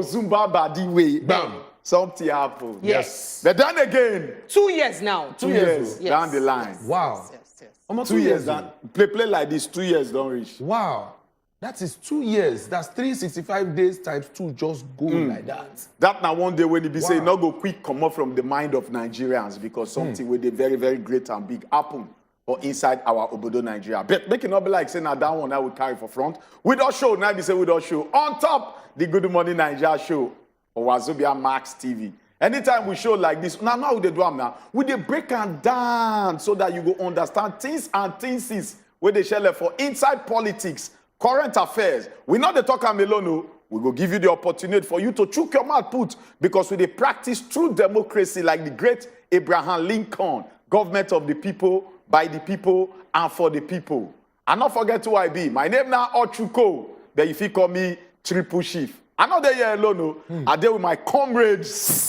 Zumba body way. Bam. Something happened. Yes. But then again, 2 years now. 2 years down the line. Wow. Yes. Almost 2 years down. Play like this, 2 years don't reach. Wow. That is 2 years. That's 365 days times 2 just go like that. That now one day when he be say, Wow. not go quick come up from the mind of Nigerians because something with a very, very great and big happen or inside our Obodo Nigeria. But make it not be like saying that one I will carry for front. We don't show, now be say we don't show. On top, the Good Morning Nigeria show or Wazobia Max TV. Anytime we show like this, now we dey do am now. We dey break them down so that you go understand things and things is where they share for inside politics, current affairs. We not the talk am alone, no. We go give you the opportunity for you to chook your mouth put because we dey practice true democracy like the great Abraham Lincoln, government of the people, by the people, and for the people. And not forget who I be. My name now Ochuko, but if you call me Triple Chief. I'm not there here alone, no. I'm there with my comrades.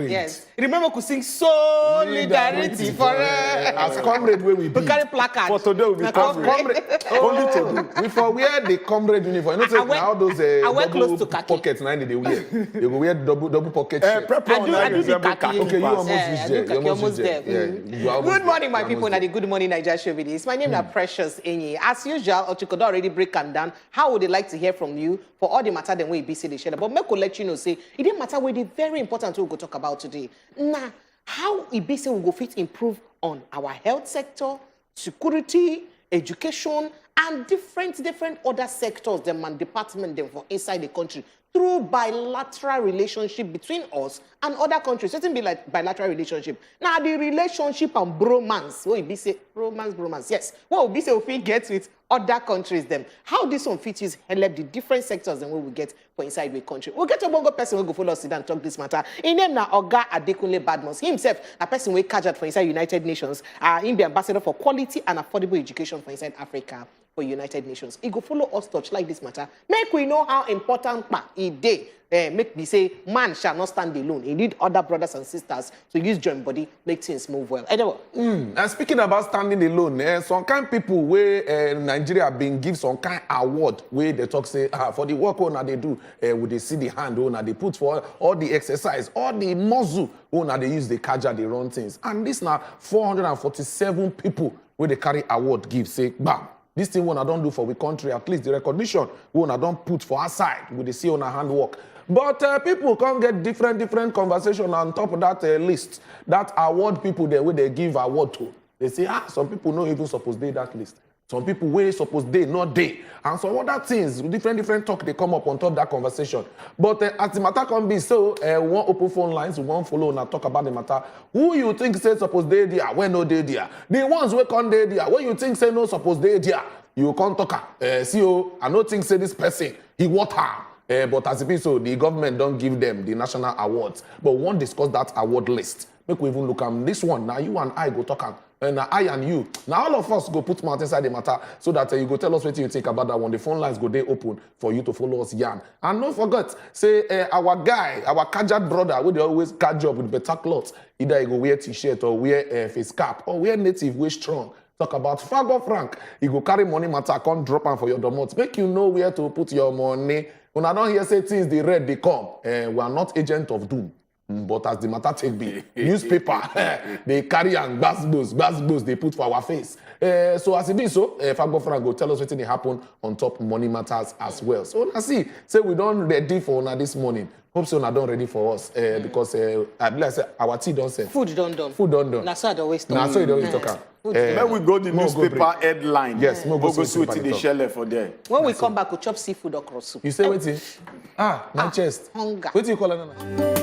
Yes. Remember to sing Solidarity Forever. As comrade where we be. We carry placard. For today we be comrade. Only to do. We for wear the comrade uniform. You know, now those double pockets now they wear. They go wear double pocket shirt. I do the khaki. Okay, you almost reached there. You almost there. Good morning, my people. Now the Good Morning Nigeria show with this. My name is Precious Enyi. As usual, Ochukodo already break them down. How would they like to hear from you for all the matter then we be say they share? But make let you know say it didn't matter what the very important we go talk about today. Now, how it be say we go fit improve on our health sector, security, education, and different other sectors, them and department them for inside the country through bilateral relationship between us and other countries. It be like bilateral relationship. Now the relationship and bromance, what it be say bromance, yes. What we be say we get with other countries them. How this one fit is help the different sectors and what we get for inside the country. We'll get a bongo person who go follow us and talk this matter. In name na Oga Adekunle Badmus. He himself, a person we catch for inside United Nations, in the ambassador for quality and affordable education for inside Africa for United Nations. He go follow us touch like this matter. Make we know how important it day. Make me say, man shall not stand alone. He need other brothers and sisters to use joint body, make things move well. Anyway. And speaking about standing alone, some kind of people where Nigeria been give some kind of award where they talk say, for the work owner they do, would they see the hand owner they put for all the exercise, all the muscle owner they use the kaja, they run things. And this now 447 people where they carry award give say, bam. This thing one I don't do for we country, at least the recognition one I don't put for our side with the see on our handwork. But people can't get different conversation on top of that list. That award people there where they give award to. They say, some people not even supposed they that list. Some people where supposed they not they. And some other things, different talk they come up on top of that conversation. But as the matter can be so, one open phone lines, one follow and talk about the matter. Who you think say supposed they there, when no they there? The ones who can't they there, what you think say no supposed they there? You can't talk. CEO, I don't think say this person, he want her. But as it is so, the government don't give them the national awards. But we won't discuss that award list. Make we even look at this one. Now you and I go talk and I and you. Now all of us go put mouth inside the matter so that you go tell us what you think about that one. The phone lines go there open for you to follow us yarn. And don't forget, say our guy, our Kajat brother, we always catch up with better clothes. Either you go wear t-shirt or wear face cap or wear native, wear strong. Talk about Fago Frank. You go carry money matter, can't drop them for your domot. Make you know where to put your money. When I don't hear say things they read, they come. We are not agent of doom. But as the matter take be, newspaper, they carry and bass they put for our face. So as it be so, Fago Frank go tell us what they happen on top money matters as well. So I see, say we don't ready for this morning. Hope so not done ready for us because I believe I say our tea don't say. Food done. Food done. That's how they always talk. That's how they always talk. When we go the newspaper headline, yes, we'll go see what the shell for there. When we come back, we'll chop seafood okra soup. You say waiting? My chest. Hunger. What do you call it?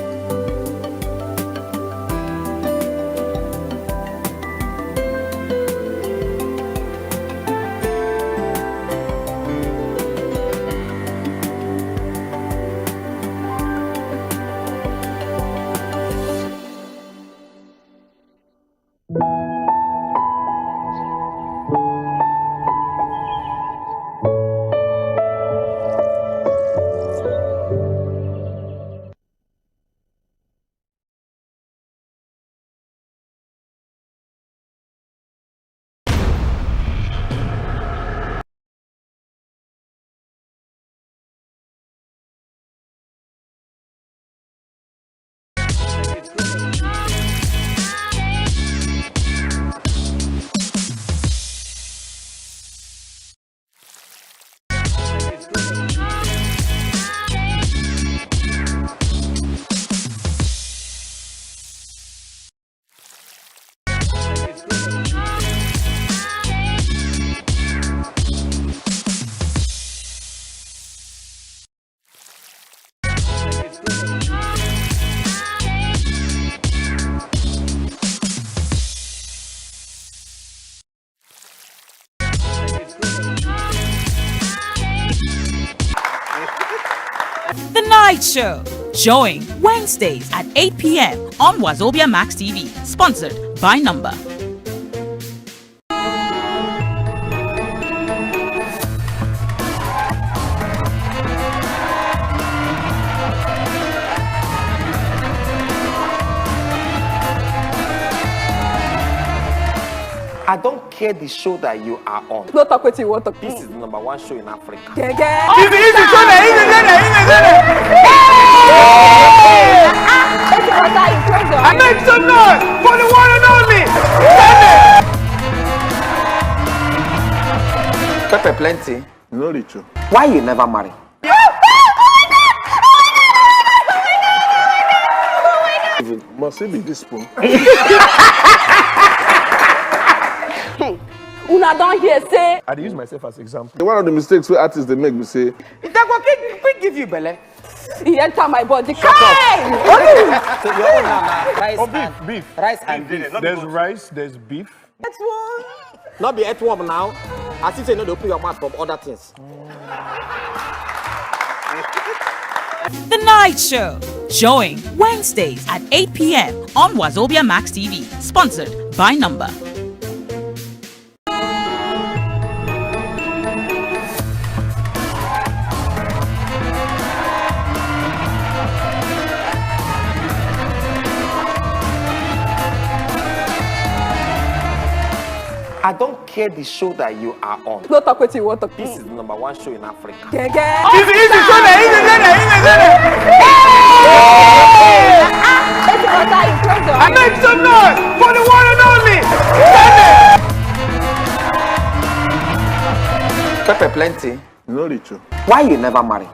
Night Show, showing Wednesdays at 8 p.m. on Wazobia Max TV, sponsored by Number. I don't care the show that you are on. No talk with you, what talk. This is the #1 show in Africa. Easy, I make some noise for the one and only. Pepper plenty. No, Richo. Why you never marry? Must it be this spoon? Una don't hear say. I use myself as example. One of the mistakes we artists they make, we say, Quick give you belly. He enter my body. So your own rice and Beef. rice and beef. There's rice, there's beef. That's one. Not be earthworm now. As you say, no, they open your mouth from other things. The Night Show, showing Wednesdays at 8 p.m. on Wazobia Max TV, sponsored by Number. I don't care the show that you are on. No talk with you, what talk. This is the #1 show in Africa. Easy, I make some noise for the one and only. Pepper plenty. no, Richo. Why you never marry?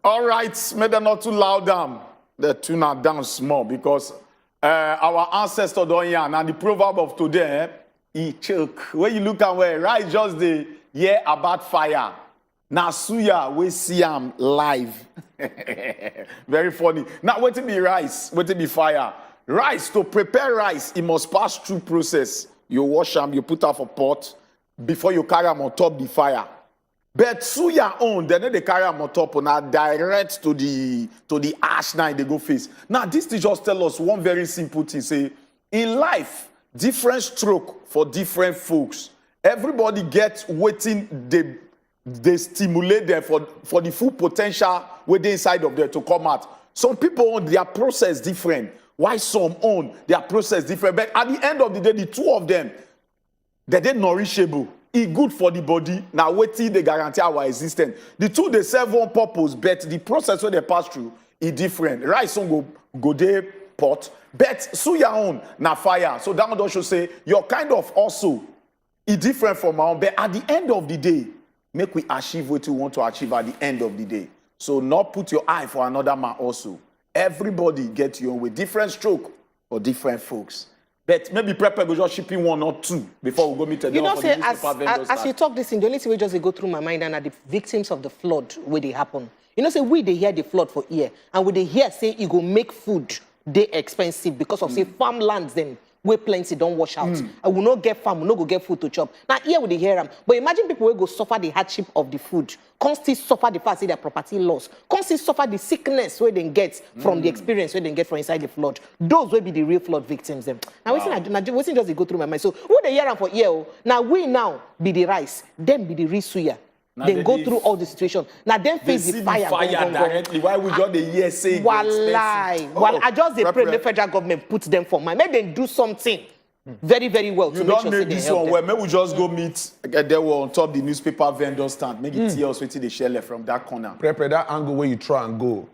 All right. May they not too loud down. They tune her down small because our ancestor don't yarn. And the proverb of today, he choke. When you look at where, right, just the year about fire. Now, suya, we see him live. Very funny. Now, what to be rice? What to be fire? Rice, to prepare rice, it must pass through process. You wash them, you put off a pot before you carry them on top the fire. But suya own, they carry them on top now direct to the ash now they go face. Now, this just tell us one very simple thing. Say, in life, different stroke for different folks. Everybody gets waiting, they stimulate them for the full potential within inside of them to come out. Some people own their process different. Why some own their process different? But at the end of the day, the two of them, they're nourishable. It's good for the body. Now, waiting, they guarantee our existence. The two, they serve one purpose, but the process when they pass through is different. Rice on go there pot, but suya on na fire. So that one should say, your kind of also is different from our own. But at the end of the day, make we achieve what we want to achieve at the end of the day. So not put your eye for another man also. Everybody get your own with different stroke for different folks. But maybe prepare go just shipping one or two before we go meet them. You know, say as you talk this thing, the only thing we just go through my mind and are the victims of the flood where they happen. You know, say we they hear the flood for year, and we they hear say it go make food they expensive because of say farmlands then where plenty don't wash out. And we not get farm, we not go get food to chop. Now here we they hear them, but imagine people will go suffer the hardship of the food, constantly suffer the fact say their property loss, constantly suffer the sickness where they get from the experience where they get from inside the flood. Those will be the real flood victims. Them. Now we see just they go through my mind. So who they hear them for year? Now we now be the rice, them be the real suya. Then go through all the situation. Now then face the fire. Directly. Why we just the year saying? Wallahi. Well, I just pray the federal government put them for mind. Make them do something. very, very well You to make don't sure make they this help one them. where maybe we just go meet there were on top the newspaper vendor stand. Make it tear us waiting the shell from that corner. Prepare that angle where you try and go.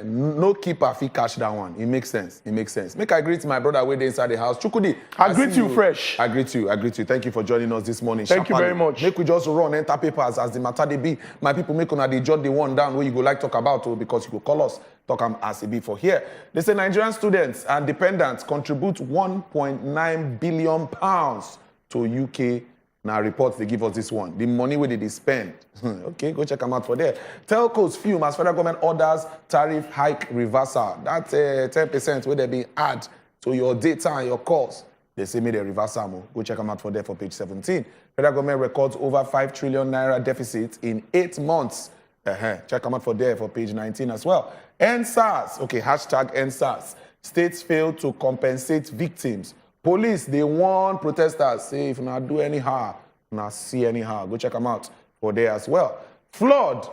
No keeper fit catch that one. It makes sense. It makes sense. Make I greet my brother way inside the house. Chukudi. I greet you fresh. I greet you. I greet you. Thank you for joining us this morning. Thank you very much. Make we just run enter papers as the matter they be. My people make una they jot the one down where you go like talk about because you go call us. Talk as a be for here. They say Nigerian students and dependents contribute 1.9 billion pounds to UK. Now reports they give us this one. The money where they spend. Okay, go check them out for there. Telcos fume as federal government orders tariff hike reversal. That's 10% where they be add to your data and your calls. They say me the reversal. Go check them out for there for page 17. Federal government records over 5 trillion naira deficit in 8 months. Check them out for there for page 19 as well. NSAS, okay, hashtag NSAS. States fail to compensate victims. Police, they warn protesters, say if not do anyhow, not see anyhow. Go check them out for there as well. Flood,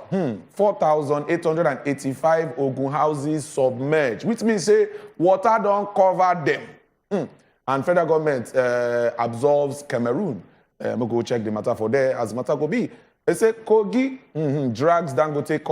4,885 Ogun houses submerged, which means say water don't cover them. And federal government absolves Cameroon. We'll go check the matter for there as matter go be. They say Kogi drags Dangote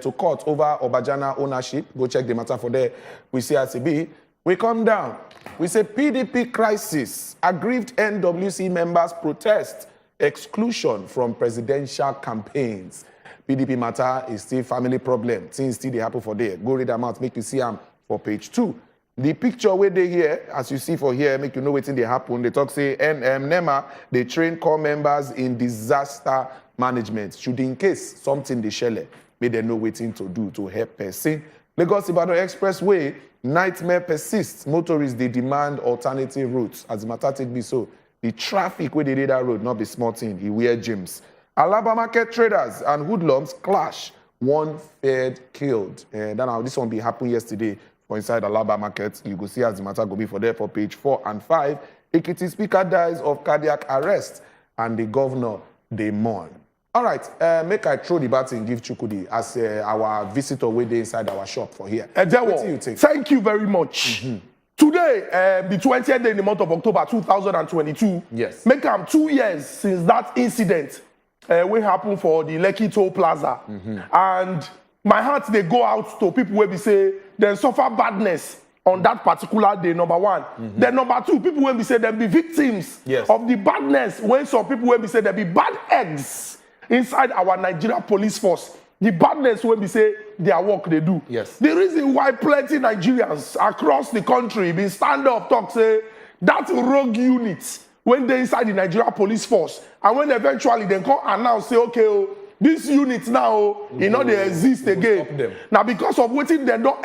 to court over Obajana ownership. Go check the matter for there. We see RCB. We come down. We say PDP crisis. Aggrieved NWC members protest exclusion from presidential campaigns. PDP matter is still family problem. Things still they happen for there. Go read them out. Make you see them for page 2. The picture where they here, as you see for here, make you know what they happen. They talk say NEMA, they train core members in disaster management. Should in case something they share, may they know what to do to help person. Lagos Ibadan Expressway, nightmare persists. Motorists, they demand alternative routes. As the matter take be so, the traffic where they did that road, not be small thing. He wear gyms. Alaba market traders and hoodlums clash. One Fed killed. Now this one be happened yesterday for inside Alaba market. You go see as the matter go be for there for page 4 and 5. Ekiti speaker dies of cardiac arrest and the governor, they mourn. All right, make I throw the bat and give Chukudi as our visitor waiting inside our shop for here. Thank you very much. Today, the 20th day in the month of October 2022, yes, make 2 years since that incident will happen for the Lekki Toll Plaza. And my heart, they go out to people where we say they suffer badness on that particular day, number one. Then number two, people when we say they be victims of the badness, when some people when we say they be bad eggs inside our Nigeria police force. The badness when we say their work they do. Yes. The reason why plenty Nigerians across the country been stand up, talk, say, that rogue unit, when they inside the Nigeria police force, and when eventually they come announce, say, okay, oh, this unit now, you know, they exist again. Now, because of waiting, they don't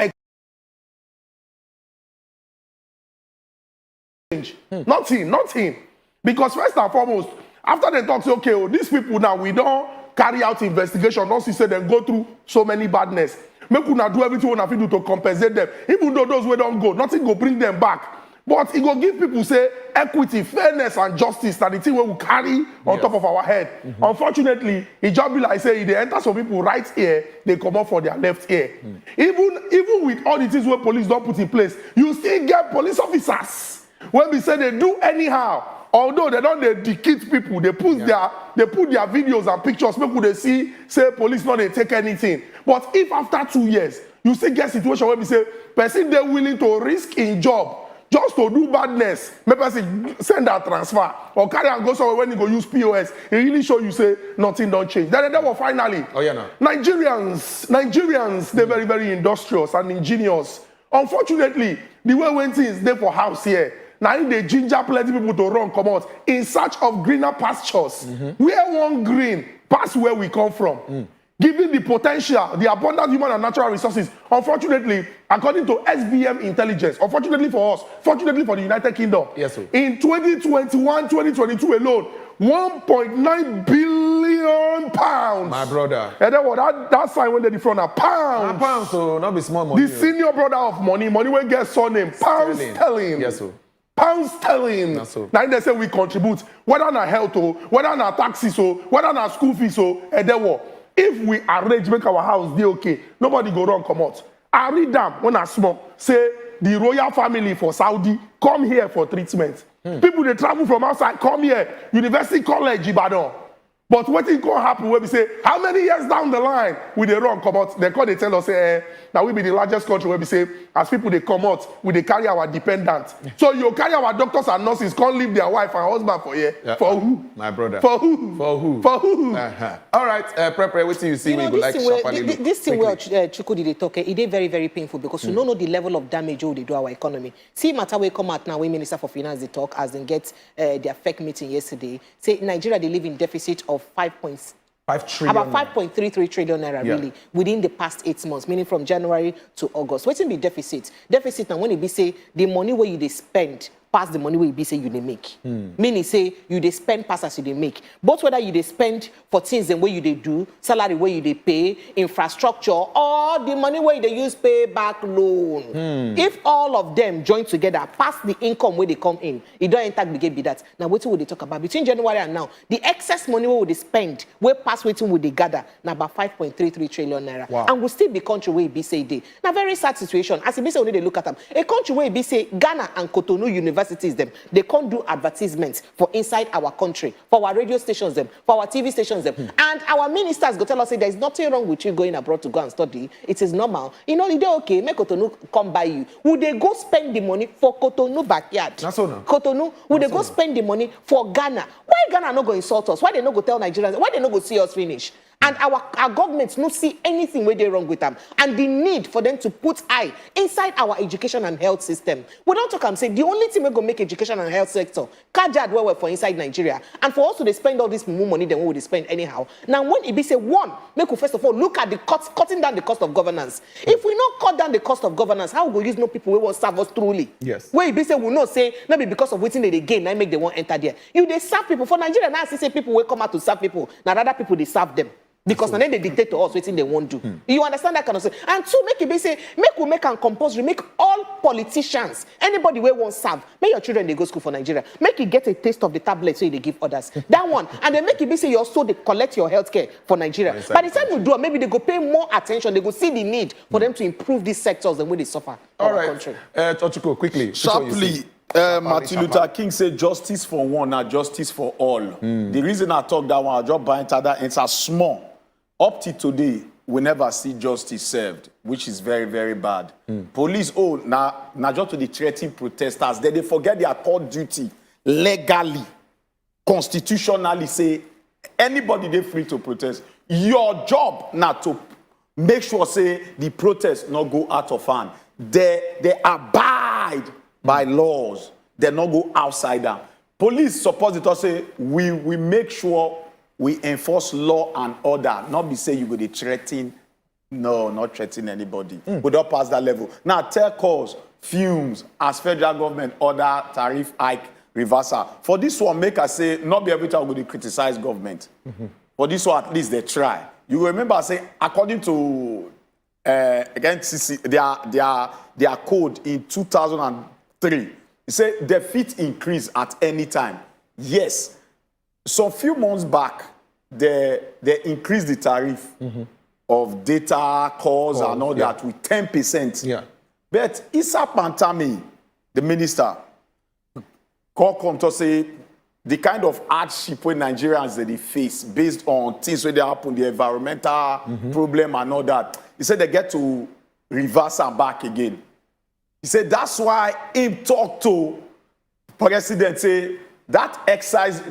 exchange. Nothing. Because first and foremost, after they talk, say, okay, oh, these people now, we don't carry out investigation, don't see, say, they go through so many badness. Make una do everything we have to do to compensate them. Even though those way don't go, nothing go bring them back. But it go give people, say, equity, fairness, and justice, that the thing we will carry on top of our head. Unfortunately, it just be like, say, they enter some people right here, they come up for their left ear. Even with all the things where police don't put in place, you still get police officers. When we say they do anyhow, although they don't they deceit people, they put their videos and pictures, people they see, say police not they take anything. But if after 2 years, you still get situation where we say, person they're willing to risk in job, just to do badness, maybe person send that transfer or carry and go somewhere when you go use POS, it really show you say nothing don't change. Then finally, Nigerians, they're very, very industrious and ingenious. Unfortunately, the way when things they for house here, now they ginger plenty people to run come out in search of greener pastures. Where one green pass where we come from. Given the potential, the abundant human and natural resources, unfortunately, according to SBM intelligence, unfortunately for us, fortunately for the United Kingdom, in 2021, 2022 alone, 1.9 billion pounds. My brother. And then that sign when they front are pounds. Pounds, so not be small money. The senior brother of money when get surname, pounds sterling. Yes, sir. Pounds sterling. So. Now they say we contribute, whether on health, whether on taxes, whether on school fees, and then what? If we arrange, make our house be okay, nobody go wrong, come out. I read them when I smoke, say the royal family for Saudi come here for treatment. People they travel from outside, come here, University College, Ibadan. But what is going to happen when we say, how many years down the line will they run come out? They tell us, that we be the largest country where we say, as people they come out, we they carry our dependents. So you carry our doctors and nurses, can't leave their wife and husband for here. Yeah. For who? My brother. For who? For who? For who? All right, prepare. What do you see? You know, we go like this thing where Chukudi they talk, it is very, very painful because you don't know the level of damage they do our economy. See, matter we come out now, when Minister for Finance they talk as they get their FEC meeting yesterday. Say Nigeria they live in deficit of 5 trillion. About 5.33 trillion naira really within the past 8 months, meaning from January to August. What's in the deficit? Deficit now when it be say the money where you they spend pass the money where you be say you they make. Meaning say you they spend pass as you they make. But whether you they spend for things and where you they do, salary where you they pay, infrastructure, or the money where they use pay back loan. If all of them join together, pass the income where they come in, it don't enter the be that. Now what will they talk about? Between January and now, the excess money where they spend, where pass waiting will they gather, now about 5.33 trillion naira. Wow. And we still be country where it be say day. Now very sad situation. As it be say when they look at them, a country where it be say Ghana and Cotonou universities them, they can't do advertisements for inside our country, for our radio stations them, for our TV stations them. And our ministers go tell us say there is nothing wrong with you going abroad to go and study. It is normal. You know, they okay, make Cotonou come by you. Would they go spend the money for Cotonou backyard? That's all now. Cotonou, would they go spend the money for Ghana? Why Ghana not go insult us? Why they not go tell Nigerians? Why they not go see us finish? And our governments not see anything where they wrong with them. And the need for them to put eye inside our education and health system. We don't talk and say the only thing we're going to make education and health sector kajad where we're for inside Nigeria. And for us to they spend all this more money than what we spend anyhow. Now when it be say one, make we first of all look at the cutting down the cost of governance. If we not cut down the cost of governance, how will we use no people who will serve us truly? Yes. Where it be say we not say maybe because of waiting they gain, I make they won't enter there. You they serve people for Nigeria now. See say people will come out to serve people. Now other people they serve them. Because then they dictate to us what they won't do. You understand that kind of thing? And two, make it be say, we make and compulsory, make all politicians, anybody where won't serve, make your children they go school for Nigeria. Make it get a taste of the tablet so they give others. That one. And then make it be say you also they collect your healthcare for Nigeria. By the time you do it, maybe they go pay more attention, they go see the need for them to improve these sectors and where they suffer All our right. country. Tochiko, quickly. Sharply, Martin Luther King said justice for one, not justice for all. The reason I talk that one, I just buy into that answer small. Up to today, we never see justice served, which is very, very bad. Police, now just to the threatening protesters, they forget their court duty legally, constitutionally say anybody they free to protest. Your job now to make sure say the protest not go out of hand. They abide by laws. They not go outside them. Police supposed to say we make sure we enforce law and order, not be say you go to threaten. No, not threaten anybody. We don't pass that level. Now, telcos, fumes, as federal government order tariff hike reversal. For this one, make us say, not be every time we go to criticize government. For this one, at least they try. You remember, say, according to against their code in 2003, it said the fit increase at any time. Yes. So a few months back, they increased the tariff of data, calls, and all that with 10%. Yeah. But Issa Pantami, the minister, come to say the kind of hardship when Nigerians they face based on things where they happen, the environmental problem and all that. He said they get to reverse and back again. He said that's why him talk to president say that excise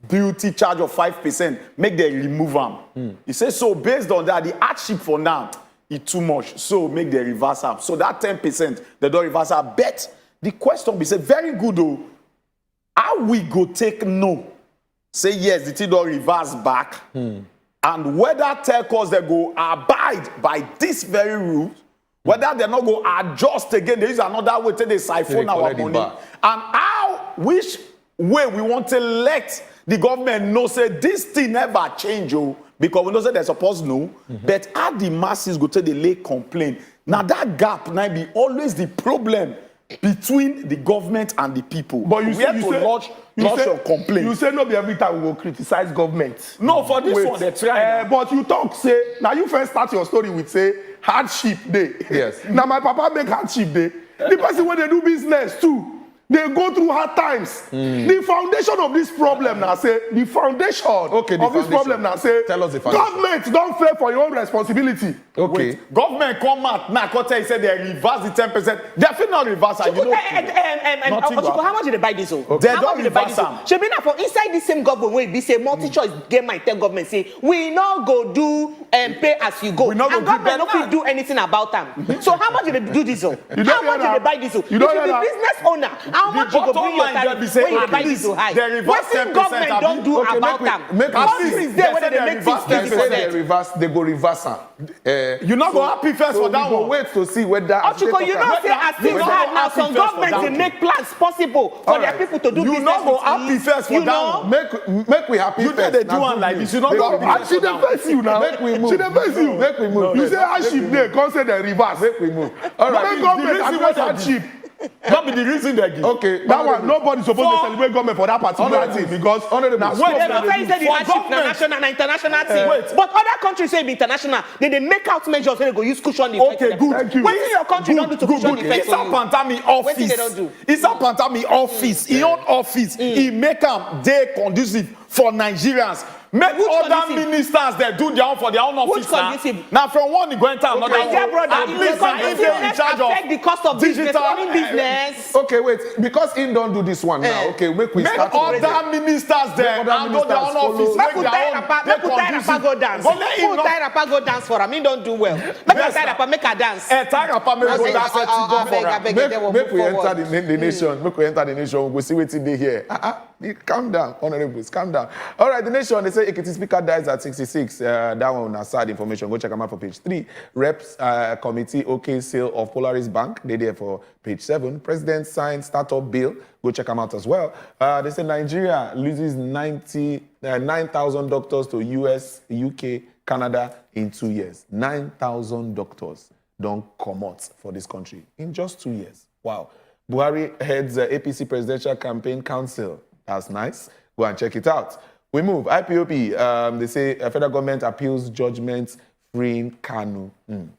duty charge of 5%, make them remove them. He says, so based on that, the hardship for now is too much. So make the reverse up. So that 10%, they don't reverse up. But the question be say, very good though, how we go take no? Say yes, the thing don't reverse back. And whether telcos they go abide by this very rule, whether they not go adjust again, there is another way to they siphon our money. And how, which way we want to let the government know say this thing never change, because we know say they're supposed to know, but how the masses go to the late complaint. Now that gap might be always the problem between the government and the people. But you say, lodge your complaint. You say no be every time we will criticize government. No, for this one they try. But you talk say, now you first start your story with say hardship day. Yes. Now my papa make hardship day. The person when they do business too. they go through hard times. The foundation of this problem now say, the foundation of this problem now say, tell us the foundation. Government don't fail for your own responsibility. Okay. Wait, government come out now, say they reverse the 10%. They feel not reverse, you know. Ochuko, how much did they buy diesel? They How much don't did they buy reverse diesel? am. Shebi na for inside the same government wey be say multi-choice get my tell government say we no go do pay as you go. We no go and do government no better. fit do anything about them. So how much did they do diesel? You How don't much hear did they that? buy diesel? You If don't you hear be that? business owner, how much you go bottom bring your line tariff there be say, when you at buy least diesel high? they reverse Wetin 10% government abi? don do Okay, about make them? we- make we Countries see. there where They they say dey they make reverse 50%. They go reverse am. You not go happy first so for that we go one. wait to see whether. Ochuko, you know say as things Wait, hard now, happy some first for governments that dey one. make plans possible for their Alright. people to do You business not go with happy ease. first for You that know? one. Make we happy You first. they do na one good like news. this, you not Make go we happy And she dey face you now. Make we move. She dey face you. Make we move. You say hardship dey, come say they reverse. Make we move. All Make right. government reason address why they hardship. That be the reason they give. Okay. That one, nobody supposed to celebrate government for that particular Honorable. thing because Honorable. na Wait, stuff They that don't they say do. say the For hardship na government. national, na international thing. Wait. But other countries say be international. They make out measures wey they go use cushion the effect. Okay, good. Thank you. Wetin your country don do to cushion the effect Isa for you? Pantami Wetin they don't office. do? Isa Pantami office. He own office. He make am dey conducive for Nigerians. Make Which other conducive? ministers they do their own for their own Which office now. conducive? Now from one you go enter another My dear one. brother, At if least the if they in conduciveness charge affect of the cost of business, digital, running business. Okay, wait. Because he don't do this one now. Okay, make we Make start. other ministers there other and do their own ministers follow. office. Make we their tie own Rapa, dey make we tie conducive. Rapa go dance. But let Make him we not tie Rapa go dance for am. He don't do well. Make we Yes, tie sir. Rapa make a dance. Tie Rapa make go dance set you go for I am. beg, they will Make move we enter forward. the nation. Make we enter the nation. We go see what's in there here. Calm down, honorables. Calm down. All right, the nation. They say Ekiti speaker dies at 66. That one was sad information. Go check them out for page 3. Reps committee okay sale of Polaris Bank. They there for page 7. President signed startup bill. Go check them out as well. They say Nigeria loses 9,000 doctors to US, UK, Canada in 2 years. 9,000 doctors don't come out for this country in just 2 years. Wow. Buhari heads APC Presidential Campaign Council. That's nice. Go and check it out. We move. IPOB, they say federal government appeals judgment freeing Kanu.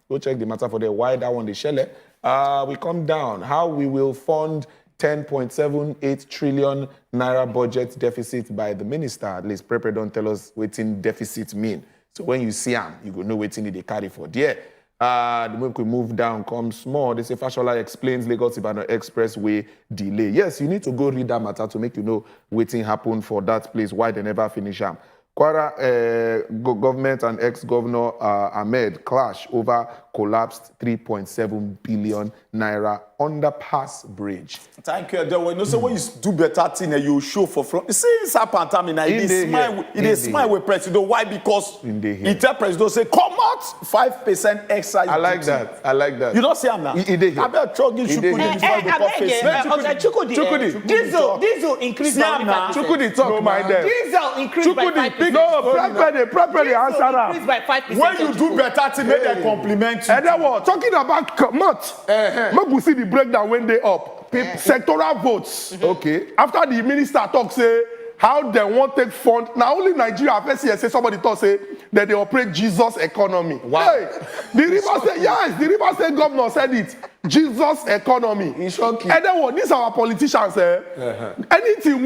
Go check the matter for the why that one they shell it. We come down. How we will fund 10.78 trillion naira budget deficit by the minister. At least Prepare don't tell us what in deficit mean. So when you see him, you go know what they carry for there. The moment we move down, comes more. They say Fashola explains Lagos-Ibadan Expressway delay. Yes, you need to go read that matter to make you know what happened for that place, why they never finish them. Kwara government and ex-governor Ahmed clash over collapsed 3.7 billion naira underpass bridge. Thank you. Then when you say when you do better thing and you show for front, you see it's happened. I mean, it is smile with president. Why? Because he tell president say come out 5% extra. I like that. I like that. You don't see him now. He did here. I bet Chukudi He did here. Diesel increased by Chukudi 5%. talk, No mind them. Diesel increased by Chukudi, 5%. big- No, Prepare the answer Diesel now. increased by 5%. When you do better thing, make them compliment you. And then what? Talking about comot. Make we see the breakdown when they up. Sectoral votes. Okay. After the minister talk say how they want take fund. Now only Nigeria first year say somebody talk say that they operate Jesus economy. Wow. Hey, the River State, yes, the River State governor said it. Jesus economy. It's shocking. And then what? These are our politicians. Anything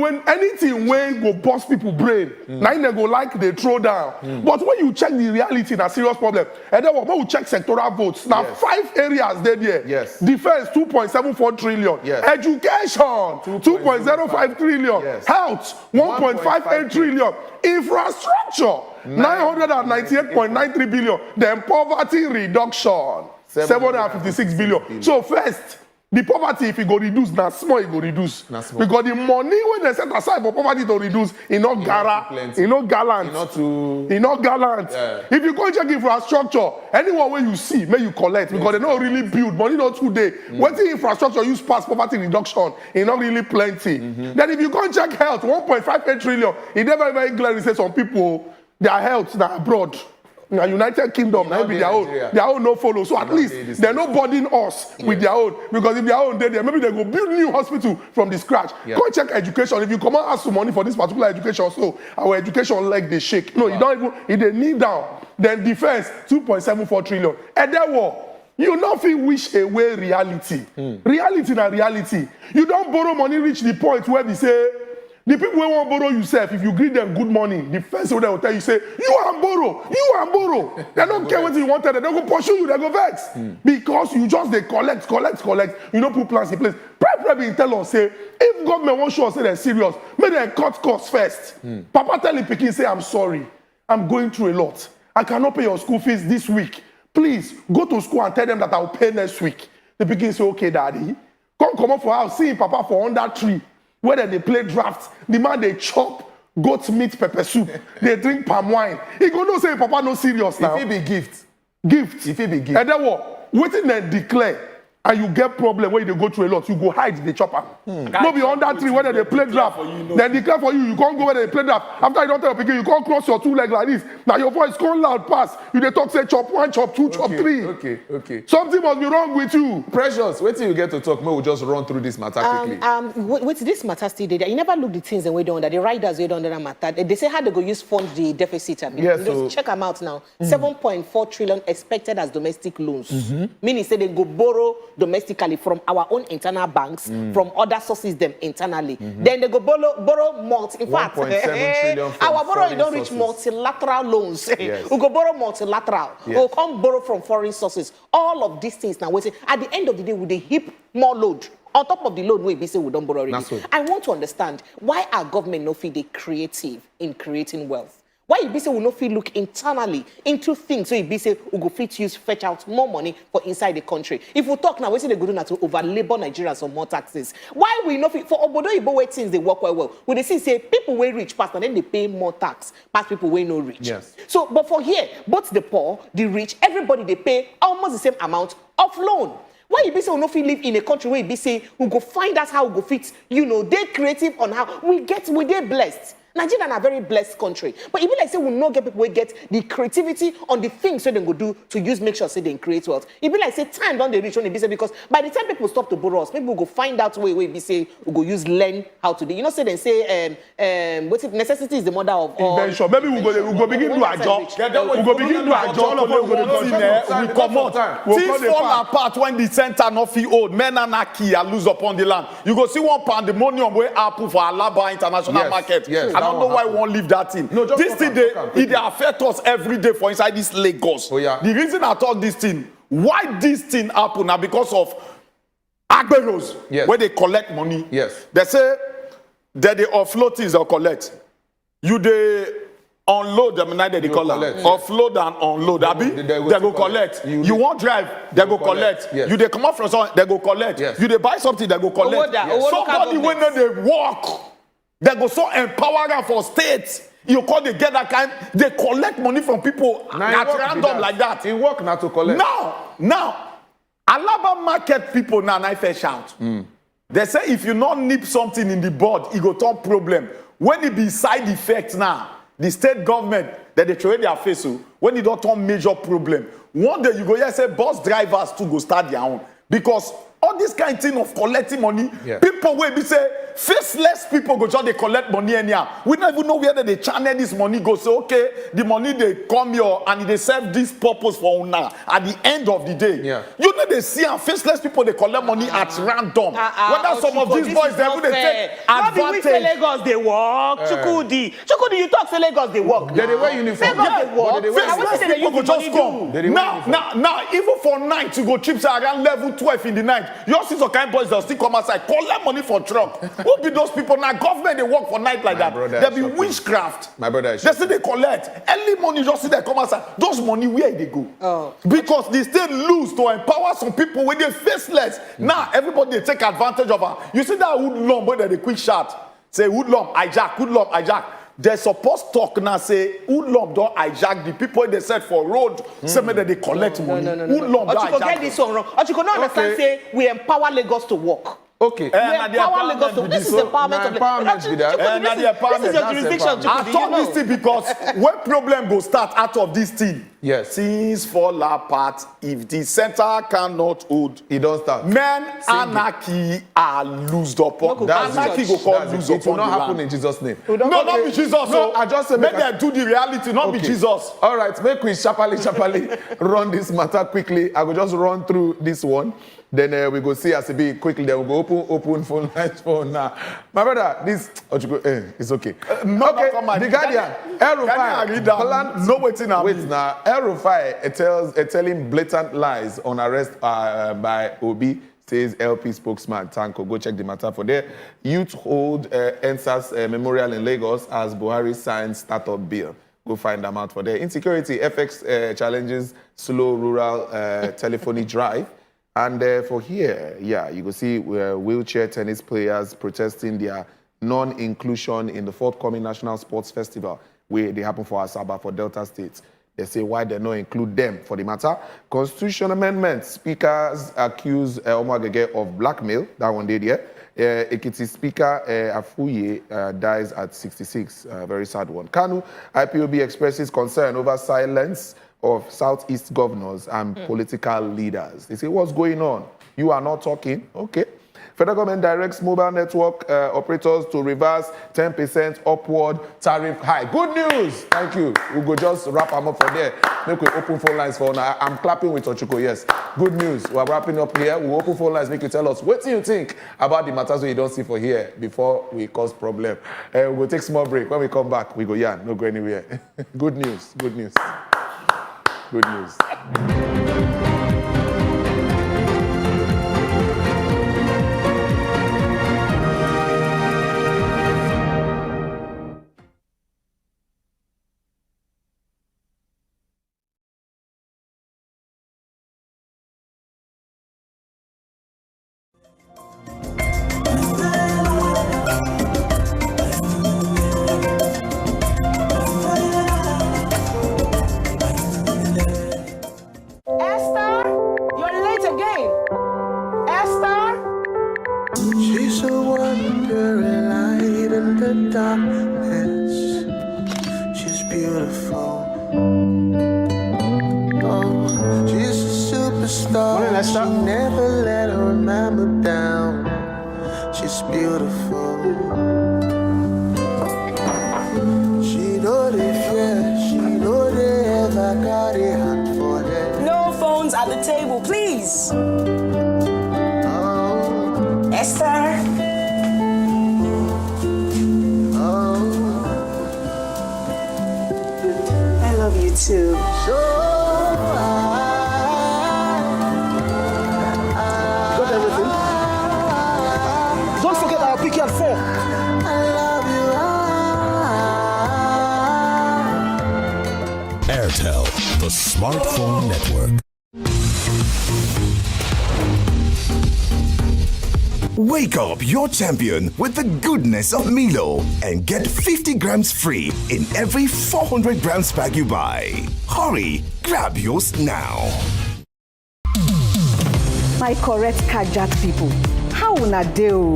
when go bust people brain, now they go like they throw down. But when you check the reality, na serious problem. And then what? When we check sectoral votes, now Yes. 5 areas there. Yes. Defense 2.74 trillion. Yes. Education 2.05 trillion. Yes. Health 1.58 trillion. Infrastructure 998.93 billion. Then poverty reduction 756 billion. So first, the poverty, if it go reduce, now small it go reduce. Na small. Because the money when they set aside for poverty to reduce, it not gara, plenty. it not gallant. Not to It not gallant. Yeah. If you go check infrastructure, anyone where you see, may you collect because they don't really build money not today. What the infrastructure use past poverty reduction, it not really plenty. Then if you go check health, 1.58 trillion, it never very clearly say some people their health now abroad. Now United Kingdom, now be their own no follow. So at least they're not burdening us with their own. Because if their own they maybe they go build new hospital from the scratch. Yeah. Go check education. If you come and ask for money for this particular education, so our education leg they shake. No, you don't even if they kneel down. Then defense 2.74 trillion. And then what? you not feel wish away reality. Reality na reality. You don't borrow money reach the point where they say, the people who won't borrow yourself, if you greet them good morning, the first thing they will tell you, say, you and borrow. They don't care what you wanted, they don't go pursue you, they go vex. Because you just, they collect. You don't put plans in place. Probably tell us, say, if government won't show us say they're serious, make them cut costs first. Papa tell the pikin, say, I'm sorry. I'm going through a lot. I cannot pay your school fees this week. Please, go to school and tell them that I'll pay next week. The pikin say, okay, daddy. Come up for house, see Papa for under tree. Whether they play drafts, the man they chop goat meat pepper soup, they drink palm wine. He go no say Papa no serious now. If it be gift. If it be gift. And then what? Waiting they declare. And you get problem when you go through a lot, you go hide the chopper. No be under tree whether they play draft. They declare for you, you can't go where they play draft. After you don't tell your pikin, you can't cross your two legs like this. Now your voice come loud pass. You dey talk say chop one, chop two, chop three. Okay. Something must be wrong with you. Precious, wait till you get to talk. May we just run through this matter quickly. Wait, this matter still there. You never look the things and way down under the riders way down under that matter. They say how they go use fund the deficit. Just check them out now. 7.4 trillion expected as domestic loans. Meaning say they go borrow domestically from our own internal banks, from other sources them internally. Then they go borrow multi. In fact, 1.7 trillion from our borrow you don't reach sources. multilateral loans. Yes. We go borrow multilateral. Yes. We'll come borrow from foreign sources. All of these things now. We say at the end of the day, would they heap more load on top of the load we say we don't borrow already? I want to understand why our government no feel they creative in creating wealth. Why you be say we no feel look internally into things so you be say we go fit use fetch out more money for inside the country. If we talk now, we say they go do now to over labor Nigerians on more taxes. Why we no fit for obodo ibo way things they work well? We they see say people way rich pass and then they pay more tax past people way no rich. Yes. So but for here, both the poor, the rich, everybody they pay almost the same amount of loan. Why you be say we no fit live in a country where you be say we go find out how we go fit, they creative on how we they blessed. Nigeria is a very blessed country. But if like say we not get people who get the creativity on the things so they go do to use make sure say they create wealth. If like say time don't they reach when they be say because by the time people stop to borrow us, people go find out way be say we go use learn how to do. You know say they say what's it necessity is the mother of all invention. Maybe we go begin to adjust. We go begin to adjust. All of us we come out. Things fall apart when the center not feel old. Men anarchy and lose upon the land. You go see one pandemonium where Apple for Alaba international market. Yes. I don't know why we won't leave that in. No, this thing, it affects us every day for inside this Lagos. Oh, yeah. The reason I talk this thing, why this thing happen now because of agberos, where they collect money. Yes. They say that they offload things or collect. You they unload them, neither they call it. Offload and unload. They go collect. You want drive, they go collect. Yes. You they come out from something, they go collect. Yes. You they buy something, they go collect. Somebody when they walk. They go so empowering for states. You call they get that kind, they collect money from people at random like that. It work not to collect. Now, Alaba market people now I shout. They say if you not nip something in the board, it go turn problem. When it be side effects now, the state government that they trade their face, when it don't turn major problem, one day you go here say bus drivers to go start their own because all this kind of thing of collecting money, people will be say faceless people go just they collect money anyhow. We don't even know where they channel this money go. Say okay, the money they come here and they serve this purpose for now. At the end of the day, you know they see and faceless people they collect money at random. Whether some of these boys they take advantage. Say Lagos they work. Chukudi, you talk say Lagos they work. They wear uniform. Faceless people go just come. Now, even for night you go trips around level 12 in the night. You see some kind of boys that still come outside, collect money for truck. Who be those people? Now government they work for night like that. They be witchcraft. My brother, they say they collect. Early money just see they come outside. Those money where they go? Because they still lose to empower some people when they faceless. Now everybody they take advantage of her. You see that hoodlum where they quick shot. Say hoodlum hijack. They supposed talk now say hoodlum don't hijack the people they set for road. Say that they collect money. Hoodlum don't hijack. Get this one wrong. You cannot understand say we empower Lagos to work. Okay. Power Lagos. So this is the empowerment of empowerment with that. This is your jurisdiction. I thought this thing because when problem go start out of this thing, Yes. things fall apart if the center cannot hold. It don't start. Men, anarchy are loosed upon. That's Anarchy it. go come That's loose it. It will upon not the happen land. in Jesus' name. No, not be Jesus. No, I just say make them do the reality, not be Okay. Jesus. All right, make we sharply run this matter quickly. I will just run through this one. Then we go see as a bit quickly. Then we go open phone lines for now. My brother, this it's okay. Okay, the Guardian. El-Rufai. No waiting. Wait now. El-Rufai telling blatant lies on arrest by Obi. Says LP spokesman Tanko. Go check the matter for there. Youth hold NSAS memorial in Lagos as Buhari signs startup bill. Go find them out for there. Insecurity, FX challenges slow rural telephony drive. And for here, yeah, you can see wheelchair tennis players protesting their non-inclusion in the forthcoming National Sports Festival, where they happen for Asaba, for Delta State. They say why they not include them for the matter. Constitution amendment, speakers accuse Omagege of blackmail. That one did, yeah. Ekiti Speaker Afuye dies at 66. Very sad one. Kanu, IPOB expresses concern over silence of Southeast governors and political leaders. They say, what's going on? You are not talking? Okay. Federal government directs mobile network operators to reverse 10% upward tariff hike. Good news! Thank you. We'll go just wrap them up for there. Make we open phone lines for now. I'm clapping with Ochuko, yes. Good news. We're wrapping up here. We'll open phone lines, make you tell us what do you think about the matters that you don't see for here before we cause problem. We'll take a small break. When we come back, we go, yeah, no go anywhere. Good news. Good news. Good news. She's a wandering light in the darkness. She's beautiful. Oh, she's a superstar. Morning, Esther. She never let her mama down. She's beautiful. She know they fear. She know they ever got a hand for them. No phones at the table, please. Esther. I love you too. Got everything? Don't forget our pick at 4. Airtel, the smartphone network. Wake up your champion with the goodness of Milo and get 50 grams free in every 400 grams pack you buy. Hurry, grab yours now. My correct Kajat people, how una dey o?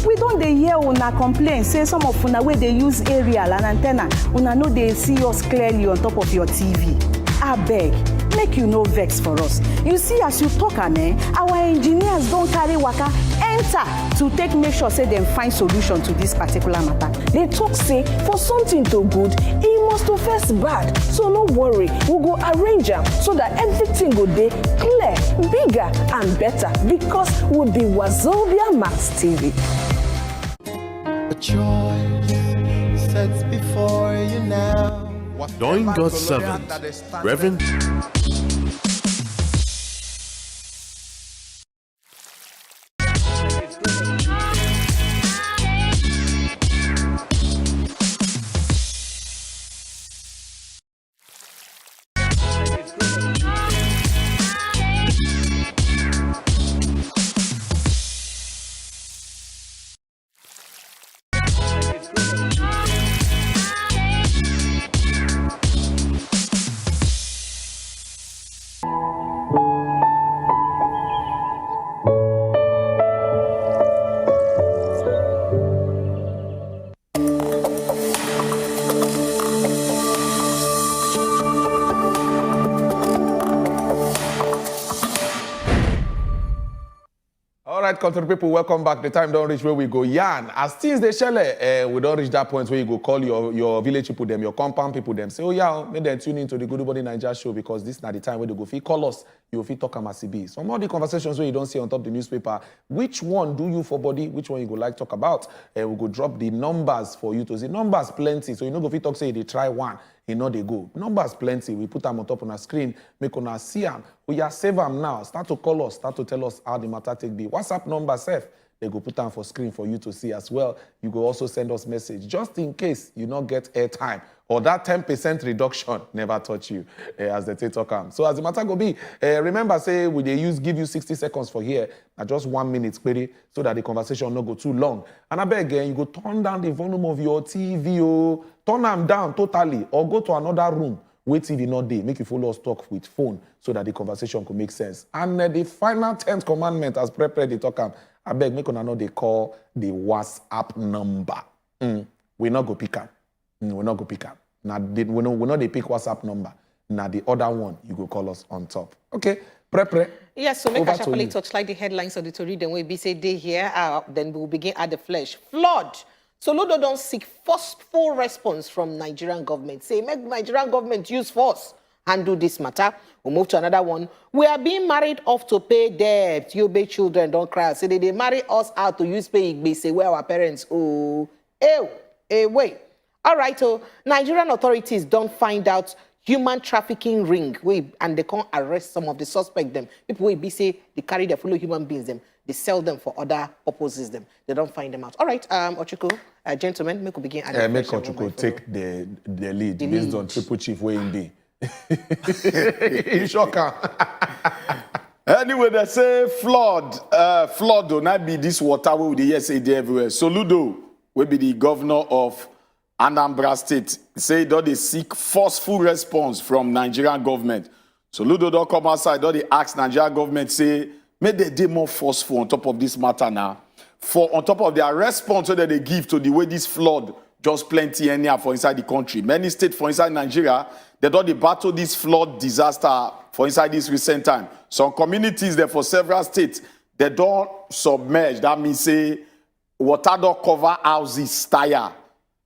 We don dey hear una complain say some of una wey dey use aerial and antenna, una no dey see us clearly on top of your TV. Abeg, make you no vex for us. You see, as you talk am, our engineers don carry waka enter to take make sure say dem find solution to this particular matter. They talk say for something to good, e must to first bad. So no worry, we go arrange am so that everything go dey clear, bigger and better because we be Wazobia Max TV. A choice sets before you now. Knowing God's servant, Reverend right, country people, welcome back. The time don't reach where we go yarn. As things they shell, we don't reach that point where you go call your village people, them, your compound people, them. Say, oh yeah, make them tune into the Good Body Nigeria show because this is not the time where they go. If you call us, you will talk about CB. Some of the conversations where you don't see on top of the newspaper, which one do you for body? Which one you go like talk about? We go drop the numbers for you to see. Numbers plenty, so you know go fit talk say they try one. You know they go. Numbers plenty. We put them on top on a screen. Make on see them. We are save them now. Start to call us. Start to tell us how the matter take be. WhatsApp number safe. They go put them for screen for you to see as well. You go also send us message just in case you not get airtime or that 10% reduction never touch you as the TikTok come. So as the matter go be, remember say we they give you 60 seconds for here, just 1 minute query so that the conversation not go too long. And I beg again, you go turn down the volume of your TV, turn them down totally, or go to another room. Wait TV not day, make you follow us talk with phone so that the conversation could make sense. And the final 10th commandment as prepared the talk, I beg make una know they call the WhatsApp number. We not go pick up. We not go pick up. Now we not they pick WhatsApp number. Now the other one you go call us on top. Okay, pre. Yes, so make a sharply touchlight the headlines of the story. Then we be say day here. Then we'll begin at the flesh. Flood. Soludo don't seek forceful response from Nigerian government. Say make Nigerian government use force handle this matter. We'll move to another one. We are being married off to pay debt. You be children don't cry. Say they marry us out to use pay igbe. Say where our parents wait. All right, so Nigerian authorities don't find out human trafficking ring, and they can't arrest some of the suspects. Them people will be say they carry their fellow human beings. Them they sell them for other purposes. Them they don't find them out. All right, Ochuko, gentlemen, make we begin. Make Ochuko take the lead based on Triple Chief way in be. You shocker. Anyway, they say flood will not be this water with the yesterday everywhere. Soludo will be the governor of Anambra State. Say that they seek forceful response from Nigerian government. Soludo don't come outside, don't they ask Nigerian government, say, make they be more forceful on top of this matter now. For on top of their response that they give to the way this flood just plenty anyhow for inside the country. Many states for inside Nigeria, they don't they battle this flood disaster for inside this recent time. Some communities there for several states, they don't submerge. That means say water don't cover houses, tire.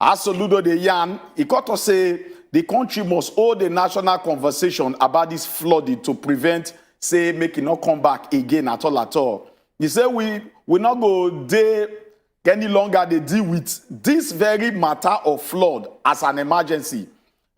As Soludo the yarn, he got to say the country must hold a national conversation about this flooding to prevent, say, make it not come back again at all. He said we not go there any longer they deal with this very matter of flood as an emergency.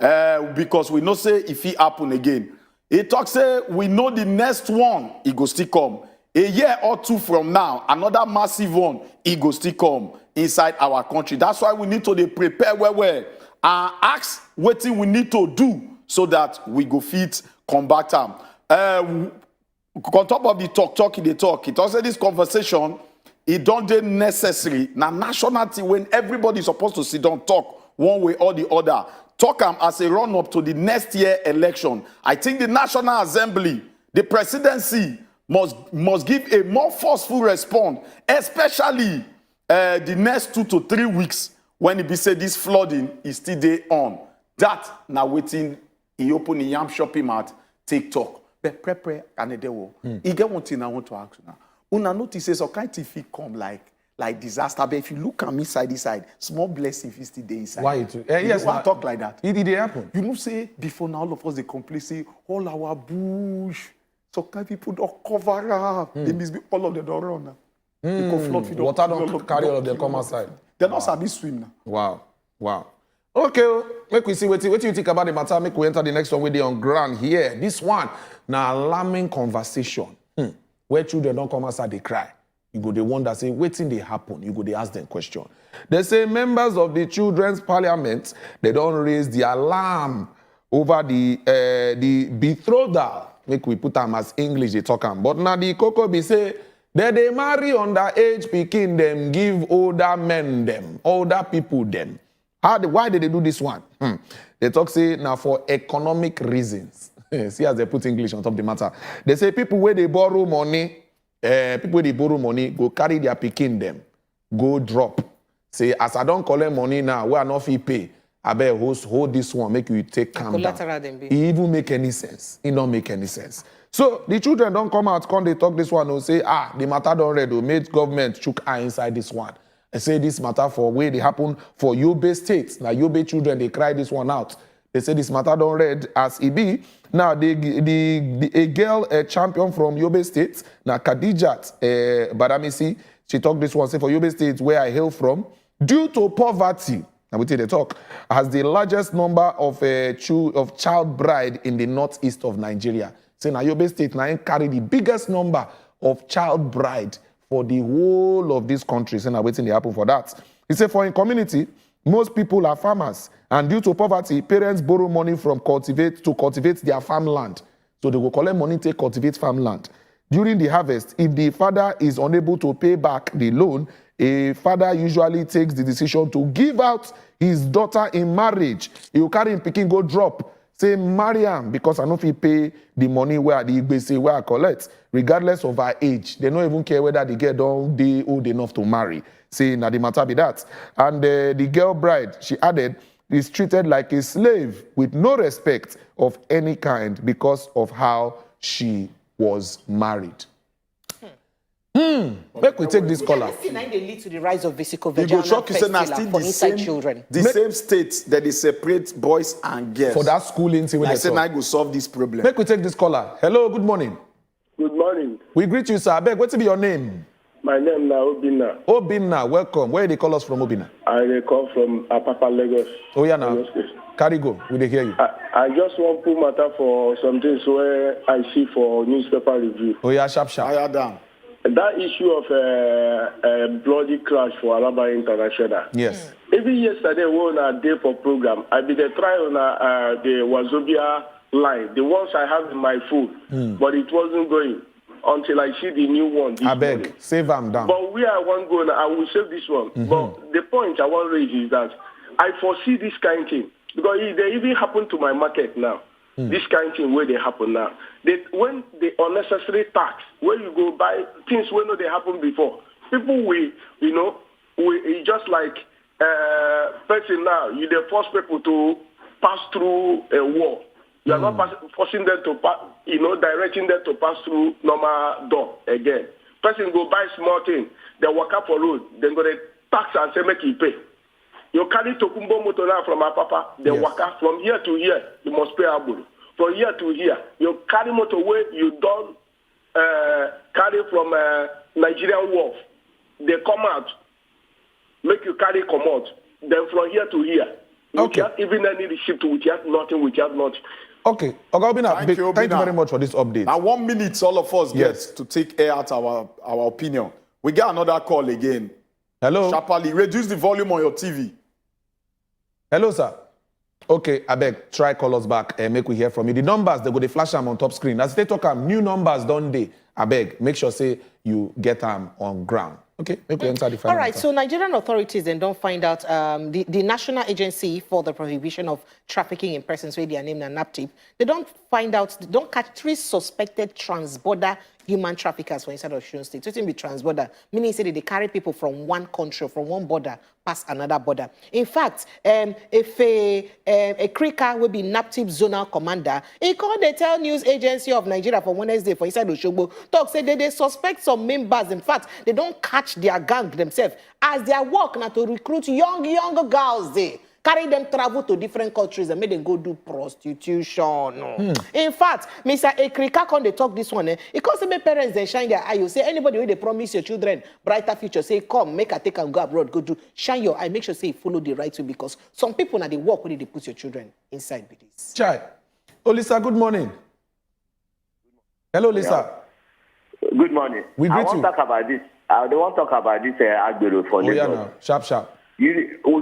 Because we know say if it happen again. He talks say we know the next one, it go still come. A year or two from now, another massive one, it go still come inside our country. That's why we need to prepare well and ask what we need to do so that we go fit combat them. On top of the talk, it also this conversation, it don't dey necessary. Now nationality when everybody supposed to sit down talk one way or the other. Talk them as a run-up to the next year election. I think the National Assembly, the presidency must give a more forceful response, especially the next 2 to 3 weeks when it be said this flooding is still there on. That now waiting, he open the yam shopping mart, TikTok. But prepare and they will. You get one thing I want to ask you now. Una notices all kind of thing come like disaster. But if you look at me side this side, small blessing is still there inside. Why it? Yes, I talk like that. It happen. You know, say before now all of us they complain say all our bush. So kind of people don't cover up. They must be all of them don't run now. Water don't carry all of them come outside. They're not sabi swim now. Wow. Okay, make we see what you think about the matter. Make we enter the next one with the on ground here. This one, now alarming conversation. Where children don't come outside, they cry. You go the one that say, waiting they happen. You go they ask them question. They say members of the children's parliament, they don't raise the alarm over the betrothal. Make we put them as English they talk them. But now the cocoa be say that they marry underage pikin them, give older men them, older people them. Why did they do this one? They talk say now for economic reasons. See as they put English on top of the matter. They say people where they borrow money, go carry their pikin them, go drop. Say as I don't collect money now, we are not fee pay. I better hold this one, make you take calm down. It even make any sense. It don't make any sense. So the children don't come out, come they talk this one, or say, the matter don't read, or made government chook eye inside this one. And say this matter for where they happen for Yobe State. Now Yobe children, they cry this one out. They say this matter don't read as it be. Now a girl, a champion from Yobe State, now Khadijat Badamisi, she talked this one, say for Yobe State, where I hail from, due to poverty, now we take the talk, has the largest number of child bride in the northeast of Nigeria. Say now Yobe State now carry the biggest number of child bride for the whole of this country. So now waiting to happen for that. He said for in community, most people are farmers, and due to poverty, parents borrow money from cultivate their farmland. So they will collect money to cultivate farmland. During the harvest, if the father is unable to pay back the loan, a father usually takes the decision to give out his daughter in marriage. He will carry him picking, go drop. Say, marry him because I know if he pay the money where the Igbe say where I collect, regardless of her age. They don't even care whether the girl don't be old enough to marry. Say, now the matter be that. And the girl bride, she added, is treated like a slave with no respect of any kind because of how she was married. Make we take this caller. They lead to the rise of vesico You go vaginal shock you say na fistula still for the inside same children. the same states that they separate boys and girls. For that schooling, see when I they say talk. now go solve this problem. Make we take this caller. Hello, good morning. Good morning. We greet you, sir. Beg, what's be your name? My name is Obina. Obina, welcome. Where they call us from, Obina? I come from Apapa, Lagos. Oh, yeah, now. Carry go. We dey hear you. I just want to put matter for some things where I see for newspaper review. Oh, yeah, sharp. Higher down. That issue of a bloody crash for Anambra International. Yes. Even yesterday, we were on a day for program. I did a try on the Wazobia line, the ones I have in my phone, but it wasn't going until I see the new one. I beg, save them down. But where I want to go now, I will save this one. But the point I want to raise is that I foresee this kind of thing. Because they even happen to my market now. This kind of thing where they happen now. When the unnecessary tax, where you go buy things where no they happen before, people we just like person now, you they force people to pass through a wall. You are not forcing them to directing them to pass through normal door again. Person go buy small thing, they walk up for road, then go to tax and say make you pay. You carry Tokumbo motor now from our papa, then walk up from here to here, you must pay Abu. From here to here, you carry motorway, you don't carry from Nigerian wharf. They come out, make you carry come out. Then from here to here, without even any receipt, without nothing. Okay, Obina, thank you very much for this update. Now 1 minute, all of us get to take air out our opinion. We get another call again. Hello. Sharply, reduce the volume on your TV. Hello, sir. Okay, I beg, try call us back and make we hear from you. The numbers, they go to flash them on top screen. As they talk, new numbers don't they? I beg, make sure say you get them on ground. Okay, make we enter the final. All right, so Nigerian authorities then don't find out the National Agency for the Prohibition of Trafficking in Persons, where they are named NNPP. They don't find out, they don't catch 3 suspected transborder human traffickers for inside of Osun State. So it be transborder, meaning say they carry people from one country, from one border, past another border. In fact, if a cricker will be NNPP zonal commander, he called the Tell News Agency of Nigeria for Wednesday for inside Oshogbo. Talk say they suspect some members. In fact, they don't catch their gang themselves as their work now to recruit young girls there. Carry them travel to different countries and make them go do prostitution. In fact, Mr. Ekrika, when they talk this one, because some parents they shine their eye. You say anybody when they promise your children brighter future, say come, make a take and go abroad, go do shine your eye. Make sure say you follow the right way because some people now they work when they put your children inside with this. Chai. Oh, Lisa, good morning. Hello, Lisa. Yeah. Good morning. We greet I want to talk about this. I don't want to talk about this Agbero for Lagos. Yeah, no. Sharp. We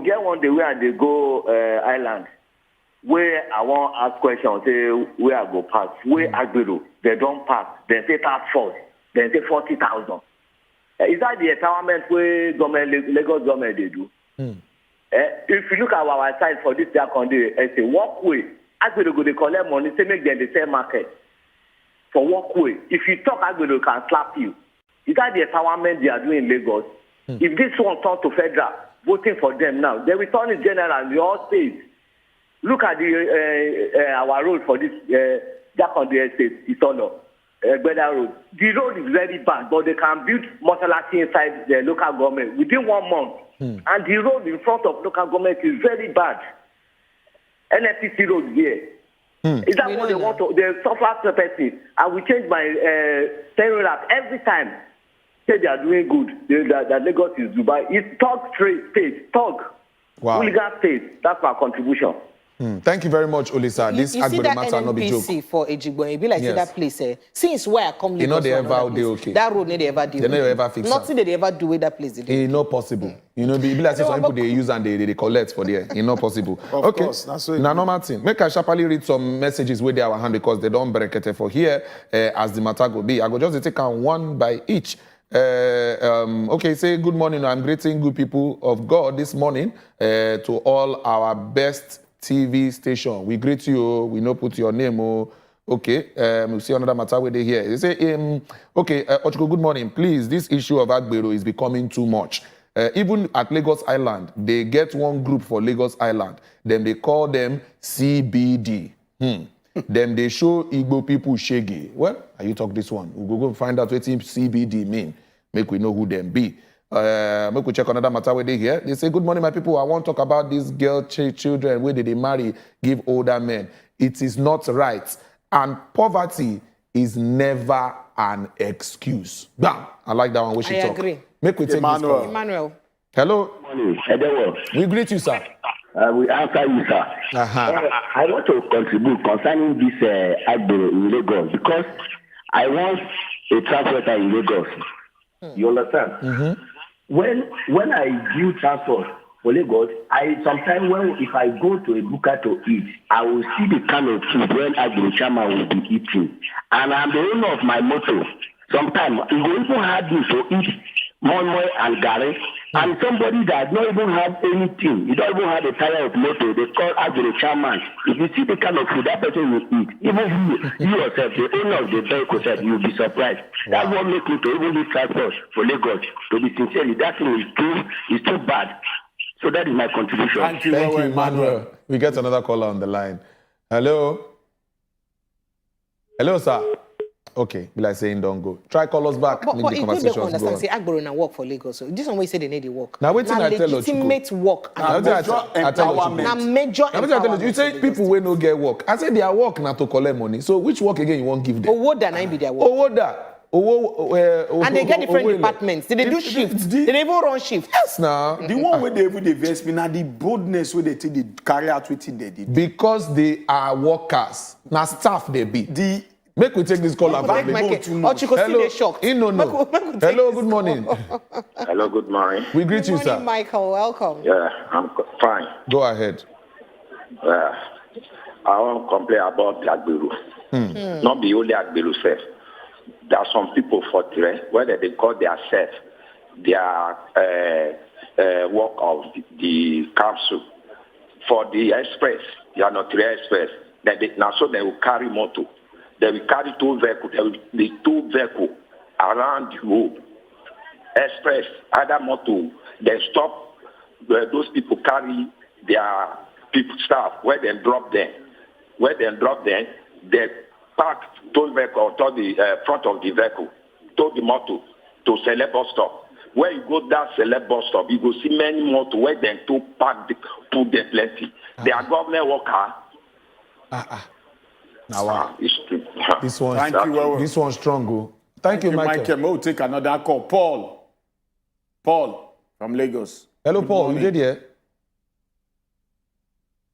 get one day where they go island, where I want to ask questions, say where I go pass, where Agbero, they don't pass, then say task force, then say 40,000. Is that the empowerment where Lagos government they do? If you look at our side for this day, it's a walkway. Agbero go they collect money, say make them the same market for walkway. If you talk, Agbero can slap you. Is that the empowerment they are doing in Lagos? If this one turn to federal, voting for them now, the return is general in all states. Look at the our road for this Jack on the estate, it's all up. Egbeda Road. The road is very bad, but they can build Mosalasi inside the local government within 1 month. And the road in front of local government is very bad. NNPP road here. Is that what they want to? They suffer person. I will change my steering wrap every time. Say they are doing good. That Lagos is Dubai. It's talk state. Talk. Wow. Hooligan state. That's my contribution. Thank you very much, Olisa. This you see that matter not be joke. NNPC for Ejigbo, it be like Yes. that place. Since where I come, You know Lagos they to ever another do place, okay. That road they ever do. They never ever fix Nothing am. they ever do with that place. It's not possible. You know, be like say some people they use and they collect for there. It's not possible. Of course, that's what it Now, is. normal thing. Make I sharply read some messages with our hand because they don't break for here as the matter go be. I go just take on one by each. Okay, say good morning. I'm greeting good people of God this morning to all our best TV station. We greet you. We know put your name. Okay, we see another matter where they here. They say, okay, Ochiko, good morning. Please, this issue of Agbero is becoming too much. Even at Lagos Island, they get one group for Lagos Island. Then they call them CBD. Then they show Igbo people shaggy. Well, you talk this one. We'll go find out what CBD mean. Make we know who them be. Make we check another matter where they here. They say, good morning, my people. I want to talk about these girl children where they marry, give older men. It is not right. And poverty is never an excuse. Bam! I like that one. We should I talk. agree. Make we take this call. Emmanuel. Hello. Hello. We greet you, sir. We answer you, sir. I want to contribute concerning this Agbero in Lagos because I want a transporter in Lagos. You understand? When I do transport for Lagos, sometimes if I go to a buka to eat, I will see the kind of food when Agbero chairman will be eating. And I'm the owner of my motor. Sometimes it will even hard me to eat Monmoy and Gary. And somebody that don't even have anything, you don't even have a tire of motor, they call Agbero chairman. If you see the kind of food that person will eat, even you yourself, the owner of the vehicle said, you'll be surprised. That's what makes me to even do transport for Lagos. To be sincerely, that thing is too bad. So that is my contribution. Thank you, Emmanuel. We get another caller on the line. Hello? Hello, sir. Okay, be like saying don't go. Try call us back. But Make the if they conversations don't go understand, on. say Agbero na work for Lagos. So this one way say they need the work. Now, wait till I tell you, legitimate work. Now, wait till I tell you, Na major Now, wait till I tell you, you say empowerment. people will no get work. I say their work now to collect money. So which work again you won't give them? Owoda na be their work. Owoda. And they get different departments. They do shifts. They even run shifts. Yes, now. The one where they even invest in the boldness where they take the carry out with they did. Because they are workers. Now staff they be. Make we take this call. Hello. Hello, good morning. Hello, good morning. We greet you, Good morning, sir. Michael. Welcome. Yeah, I'm fine. Go ahead. I want to complain about Agbero. Not the only Agbero self. There are some people for Tire, whether they call their self, their work of the council. For the express, they are not Tire Express. Now so they will carry motor. They will carry two vehicles. There will be two vehicles around the road. Express, other motor. They stop where those people carry their people staff, where they drop them. Where they drop them, they park those vehicles to the front of the vehicle, to the motor, to select bus stop. Where you go that select bus stop, you go see many motor where they to park, put them plenty. They are government worker. Now, wow. This one, Thank you, this one strong. Go. Thank you, Michael. We'll take another call. Paul from Lagos. Hello, Good Paul. morning. You did here?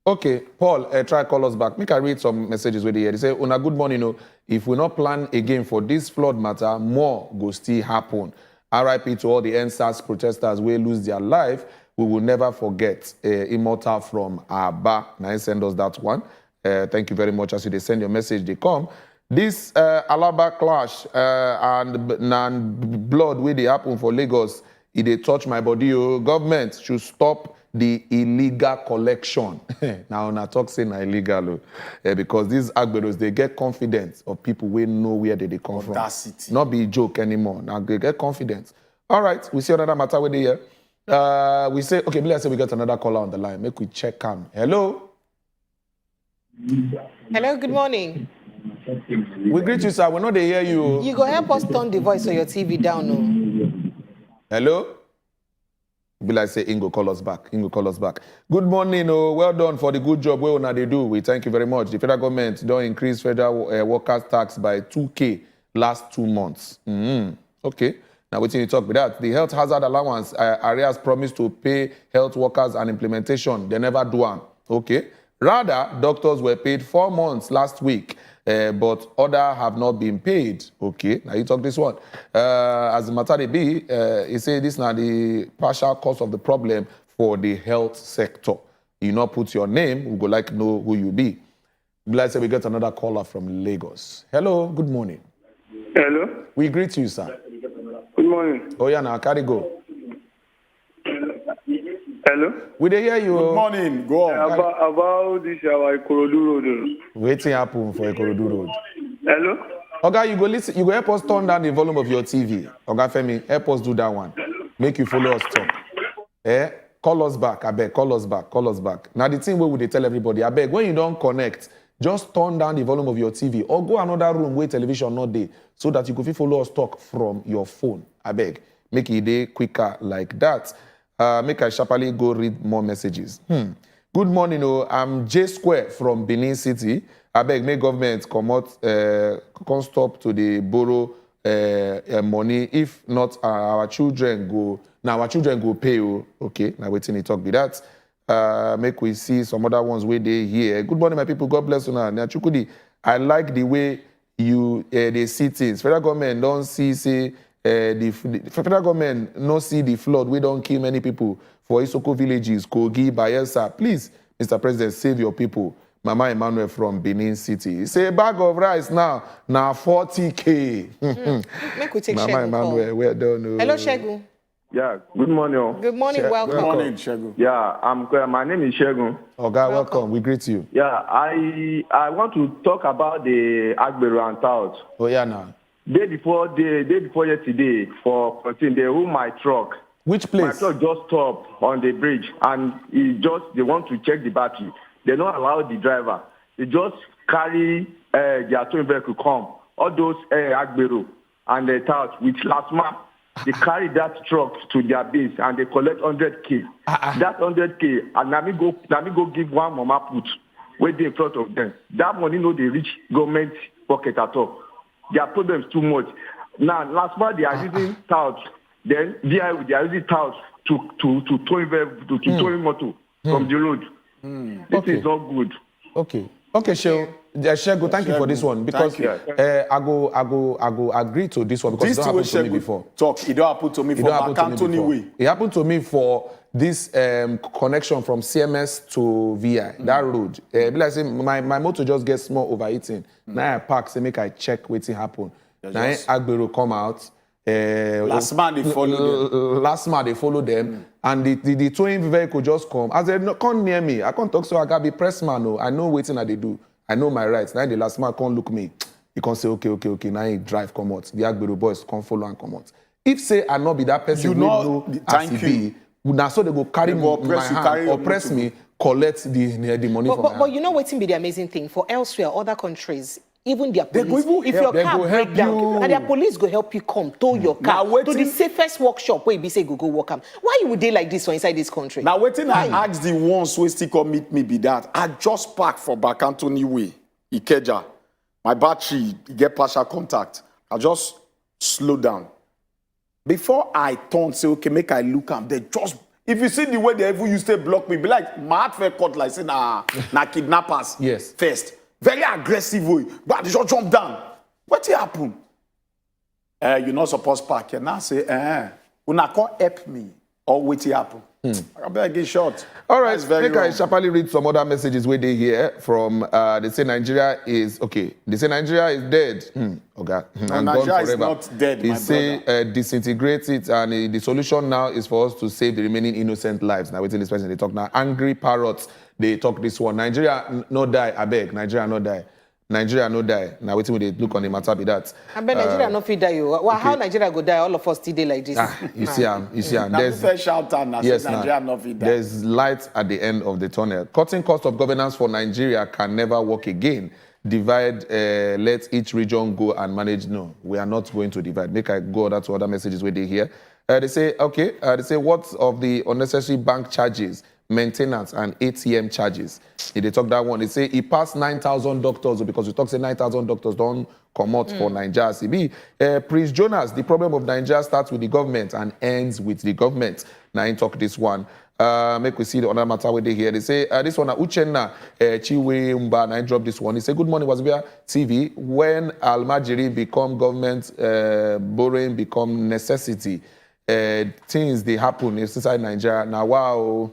Okay, Paul, try call us back. Make I read some messages with here. They say, "Una good morning. No, if we not plan again for this flood matter, more go still happen. RIP to all the NSAS protesters who lose their life. We will never forget. Immortal from Aba. Now send us that one. Thank you very much. As they send your message, they come. This Alaba clash and blood where they happen for Lagos, it they touch my body. Government should stop the illegal collection. Now, I'm not talking illegal because these Agberos, they get confidence of people who know where they come from. Audacity. Not be a joke anymore. Now they get confidence. All right, we see another matter with here. We say, okay, let's say we got another caller on the line. Make we check him. Hello. Hello, good morning. We greet you, sir. We're not there hear you. You go help us turn the voice of your TV down, no? Hello? Be like say, Ingo, call us back. Ingo, call us back. Good morning. Oh, well done for the good job. Well, now they do. We thank you very much. The federal government don't increase federal workers' tax by 2K last 2 months. Okay. Now, waiting you talk about that. The health hazard allowance areas promised to pay health workers and implementation. They never do one. Okay. Rather, doctors were paid 4 months last week. But others have not been paid. Okay, now you talk this one. As the matter they be, he say this now the partial cause of the problem for the health sector. You not put your name, we go like know who you be. Glad say we get another caller from Lagos. Hello, good morning. Hello. We greet you, sir. Good morning. Oh yeah, now carry go. Hello. We dey hear you. Good morning. Go on. About this our Ikorodu road. Waiting happen for Ikorodu road. Hello. Oga, you go listen. You go help us turn down the volume of your TV. Oga Femi, help us do that one. Make you follow us talk. Call us back. I beg. Call us back. Call us back. Now the thing where we dey tell everybody. I beg. When you don't connect, just turn down the volume of your TV or go another room where television not there, so that you can follow us talk from your phone. I beg. Make it day quicker like that. Make I sharply go read more messages. Good morning, I'm J Square from Benin City. I beg, make government come out, come stop to the borrow money. If not, our children go. Now our children go pay. Okay, now waiting to talk with that. Make we see some other ones where they here. Good morning, my people. God bless you now. Chukudi, I like the way you they see things. Federal government don't see the federal government no see the flood. We don't kill many people for Isoko villages, Kogi, Bayelsa. Please, Mr. President, save your people. Mama Emmanuel from Benin City. Say a bag of rice now 40K. Make we take Mama Shegun Emmanuel, call. well done. Hello, Shegun. Yeah, good morning. Good morning, welcome. Good morning, Shegun. Yeah, my name is Shegun. Oga, welcome. We greet you. Yeah, I want to talk about the Agbero and South. Oh yeah, now. Day before yesterday, for 14, they hold my truck. Which place? My truck just stopped on the bridge, and they want to check the battery. They don't allow the driver. They just carry their towing vehicle come. All those Agbero and the tout with last month, they carry that truck to their base and they collect 100K. That 100K, and now me go give one mama put where they in front of them. That money no they reach government pocket at all. Their problem is too much. Now, last month they are using touts. Then they are using touts to towing motor from the road. This is not good. Okay, Shego, thank you for this one because I go agree to this one because This it don't happen to me before. It don't happen to me for Bakantoni way. It happened to me for this connection from CMS to VI, that road. Be like say my motor just gets small overheating. Now I park, say make I check wetin happen. Now Agbero come out. Last man they follow them. Last man they follow them, and the towing vehicle just come. As they come near me, I can't talk so I gotta be press man. No, I know waiting that they do. I know my rights. Now the last man can't look me. He can't say okay. Now he drive come out. The Agbero boys come follow and come out. If say I not be that person, You know, as he be. Now so they go carry They go my oppress you, hand, carry your oppress motor. me, collect the money from my hand. But you know what's be the amazing thing? For elsewhere, other countries, even their They police, go even if help. your They car go help break down, you. now their police go help you come, tow your car Now, to the waiting- safest workshop where you be say go work am. Why you would dey like this for inside this country? Now, waiting, I Why? asked the ones who still come meet me be that. I just parked for Bakantoni way, Ikeja. My battery get partial contact. I just slow down. Before I turn, say, okay, make I look am. They just, if you see the way they ever used to block me, be like, my heart felt cut like, say, na kidnappers. Yes. First. Very aggressive way. But they just jump down. What happen? You're not supposed to park here. Now say, una come help me. Or what happen? I better get shot. All right, That's very make I wrong. sharply read some other messages where they hear from. They say Nigeria is okay. They say Nigeria is dead. Okay, and gone Nigeria is forever. not dead, They my say disintegrate it, and the solution now is for us to save the remaining innocent lives. Now, waiting this person they talk now. Angry parrots. They talk this one. Nigeria no die. I beg. Nigeria no die. Nigeria no die. Now waiting they look on the matter be that. I bet Nigeria no fit die you. Well, okay. How Nigeria go die? All of us still day like this. You see, There's a shout out now. Yes, Nigeria no fit die. There's light at the end of the tunnel. Cutting cost of governance for Nigeria can never work again. Divide, let each region go and manage. No, we are not going to divide. Make I go to other messages where they hear. They say, okay, they say, what of the unnecessary bank charges, maintenance, and ATM charges? If they talk that one, they say it passed 9,000 doctors, because we talk say 9,000 doctors don't come out for Nigeria CB. Prince Jonas, the problem of Nigeria starts with the government and ends with the government. Now, I talk this one. Make we see the other matter where they hear. They say, this one, Uchenna Chiwe Mba, and I drop this one. He say, good morning, Wazobia TV. When Almajiri become government, borrowing become necessity, things they happen inside Nigeria. Now, wow,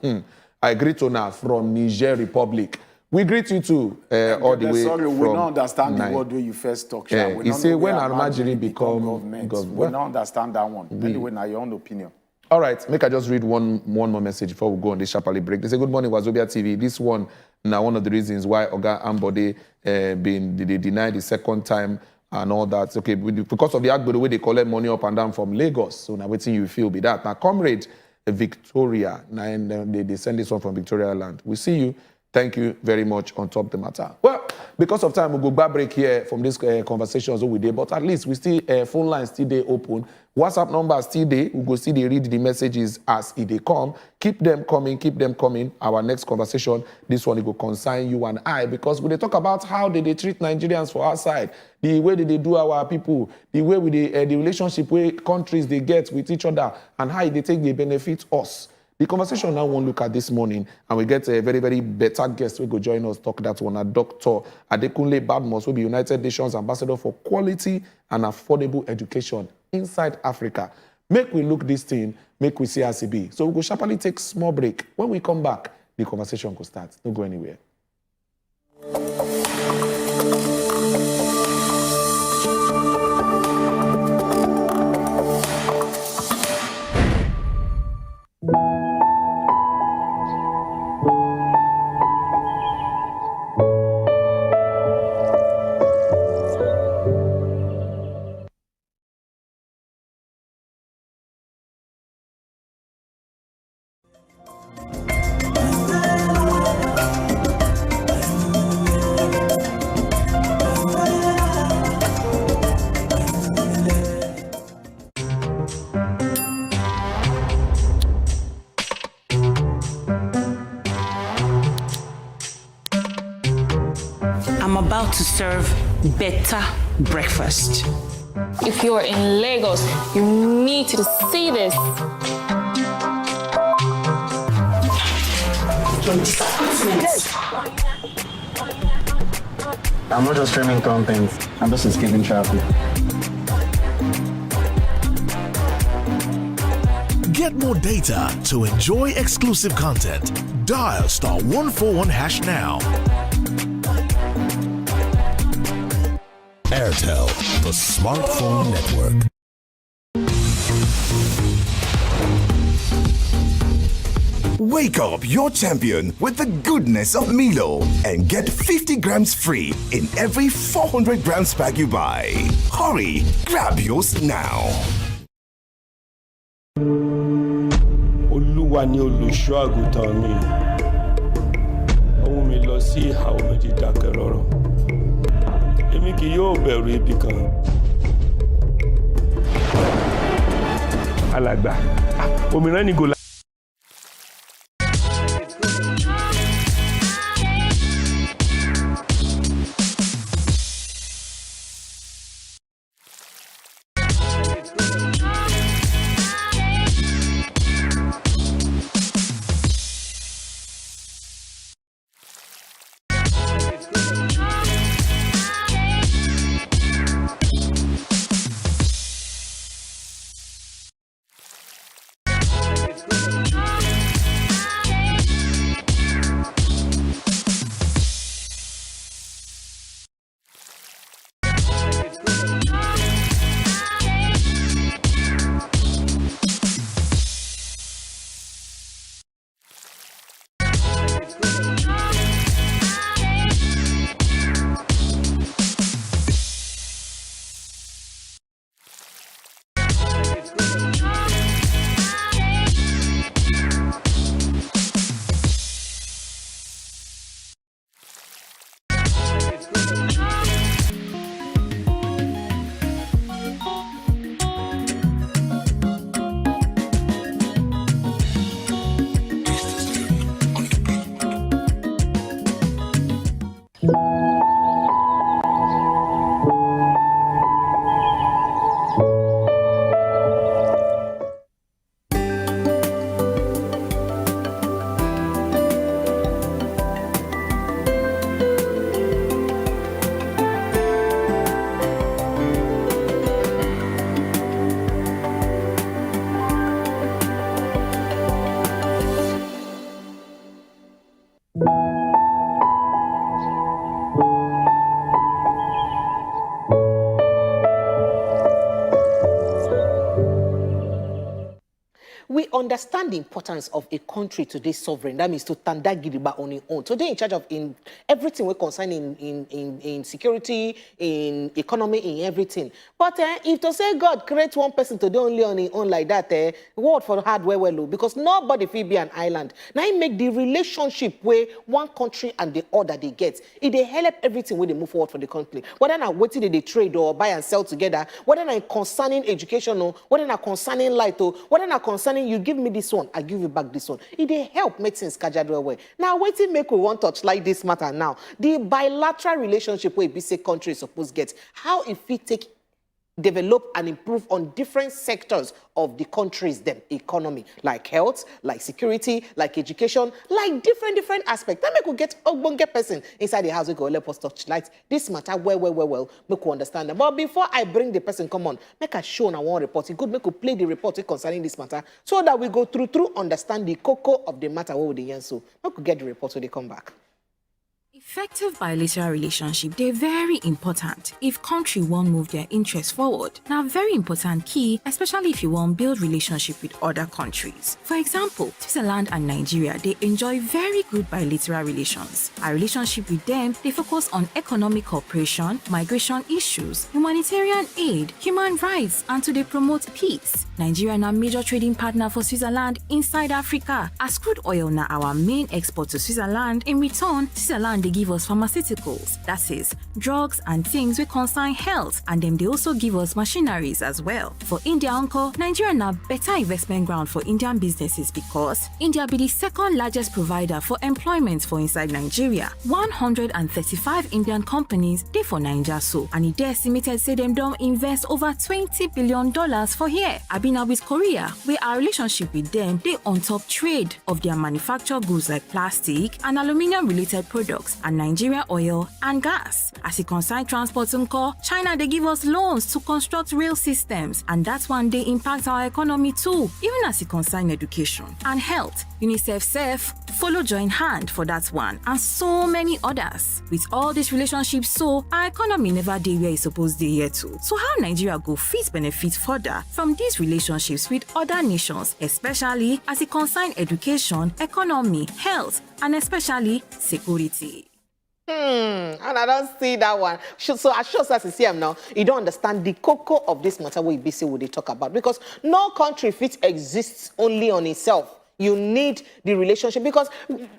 I greet you now from Niger Republic. We greet you too, all the way sorry, from we don't understand the word when you first talk. He say, when Almajiri become government. We don't understand that one. Anyway, now your own opinion. All right, make I just read one more message before we go on this sharply break. They say, good morning, Wazobia TV. This one, now one of the reasons why Oga Ambode they denied the second time and all that. Okay, because of the act, the way they collect money up and down from Lagos. So now waiting you feel be that. Now, comrade Victoria, now they send this one from Victoria Land. We see you. Thank you very much on top of the matter. Well, because of time, we'll go back break here from this conversations we did, but at least we still, phone lines still they open. WhatsApp numbers still there. We'll go see they read the messages as they come. Keep them coming. Our next conversation, this one, it will concern you and I, because when they talk about how they treat Nigerians for our side, the way they do our people, the way with the relationship where countries they get with each other, and how they take they benefit us. The conversation now won't look at this morning, and we get a very, very better guest who will join us, talk that one, a Dr. Adekunle Badmus, who will be United Nations Ambassador for Quality and Affordable Education inside Africa. Make we look this thing, make we see RCB. So we will sharply take small break. When we come back, the conversation will start. Don't go anywhere. I'm about to serve better breakfast. If you are in Lagos, you need to see this. I'm not just streaming content, I'm just escaping traffic. Get more data to enjoy exclusive content. Dial *141# now. Airtel, the smartphone network. Wake up your champion with the goodness of Milo and get 50 grams free in every 400 grams pack you buy. Hurry, grab yours now. Olúwa ni olùṣọ́ àgùntàn mi. Ó mú mi lọ sí ìhà omi dídákẹ́ rọ́rọ́. Èmi kì yóò bẹ̀rù ibi kan. Alàgbà, òmìrán ni gòlà. understand the importance of a country to be sovereign. That means to tanda giriba on its own. Today in charge of in everything we concern in security, in economy, in everything. But if to say God create one person to do only on his own like that, word for hardware well, because nobody will be an island. Now it make the relationship where one country and the other they get. It help everything when they move forward for the country. Whether not waiting they trade or buy and sell together, whether not concerning education or whether not concerning light or whether not concerning you give me this one, I give you back this one. It help make things scheduled well. Now waiting make we want touch like this matter now. The bilateral relationship where BC country is supposed to get, how if we take develop and improve on different sectors of the country's economy, like health, like security, like education, like different aspects. That make we get a person inside the house we go let us touch light. This matter well, make we understand that. But before I bring the person, come on, make a show and one report. It good make we play the report concerning this matter so that we go through understand the cocoa of the matter what we so make we get the report when they come back. Effective bilateral relationship, they're very important if country won't move their interests forward. Now, very important key, especially if you want build relationship with other countries. For example, Switzerland and Nigeria, they enjoy very good bilateral relations. Our relationship with them, they focus on economic cooperation, migration issues, humanitarian aid, human rights, and to they promote peace. Nigeria is a major trading partner for Switzerland inside Africa. As crude oil now our main export to Switzerland, in return, Switzerland they give us pharmaceuticals, that is, drugs and things we concern health, and then they also give us machineries as well. For India, uncle, Nigeria now better investment ground for Indian businesses because India be the second largest provider for employment for inside Nigeria. 135 Indian companies they for Nigeria so, and it estimated say them don't invest over $20 billion for here. Abina with Korea, where our relationship with them, they on top trade of their manufactured goods like plastic and aluminium related products, and Nigeria oil and gas. As it concerns transport, China they give us loans to construct rail systems, and that's one day impact our economy too, even as it concerns education and health. UNICEF safe follow join hand for that one, and so many others. With all these relationships, so our economy never did where it's supposed to here too. So how Nigeria go fit benefit further from these relationships with other nations, especially as it concerns education, economy, health, and especially security. And I don't see that one. So as sure as you see him now, you don't understand the cocoa of this matter what BC would they talk about, because no country fit exists only on itself. You need the relationship because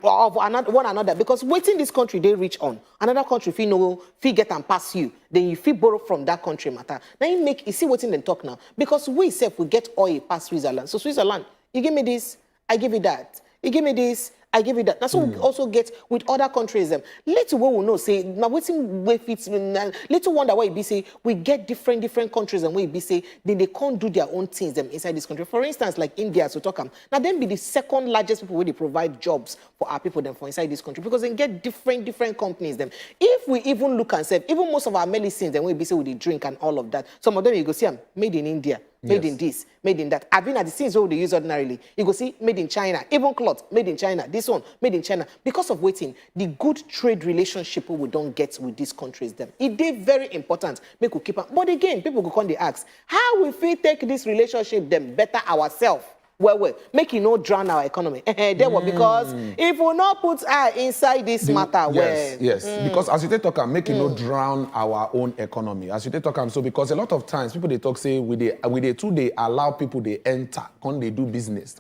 of one another. Because waiting this country they reach on another country, if you know, if you get and pass you, then you feel borrow from that country matter. Now you see what's in them talk now. Because we self we get oil past Switzerland. So Switzerland, you give me this, I give you that. You give me this, I give you that. That's what we also get with other countries. Little what we know say now waiting way fits little wonder why be say we get different countries and where be say then they can't do their own things inside this country. For instance, like India, so talk now them be the second largest people where they provide jobs for our people them for inside this country because they get different companies them. If we even look and say even most of our medicines then we be say with the drink and all of that, some of them you go see them made in India. Made in this, made in that. I've been at the things where they use ordinarily. You go see, made in China. Even clothes, made in China. This one, made in China. Because of waiting, the good trade relationship we don't get with these countries, them. It is very important. Make we keep up. But again, people go come they ask, how will we take this relationship them better ourselves? Well, make it not drown our economy. Because if we not put inside this matter, yes. Because as you talk, make it not drown our own economy. As you talk, so because a lot of times people they talk say with the two they allow people they enter, can they do business,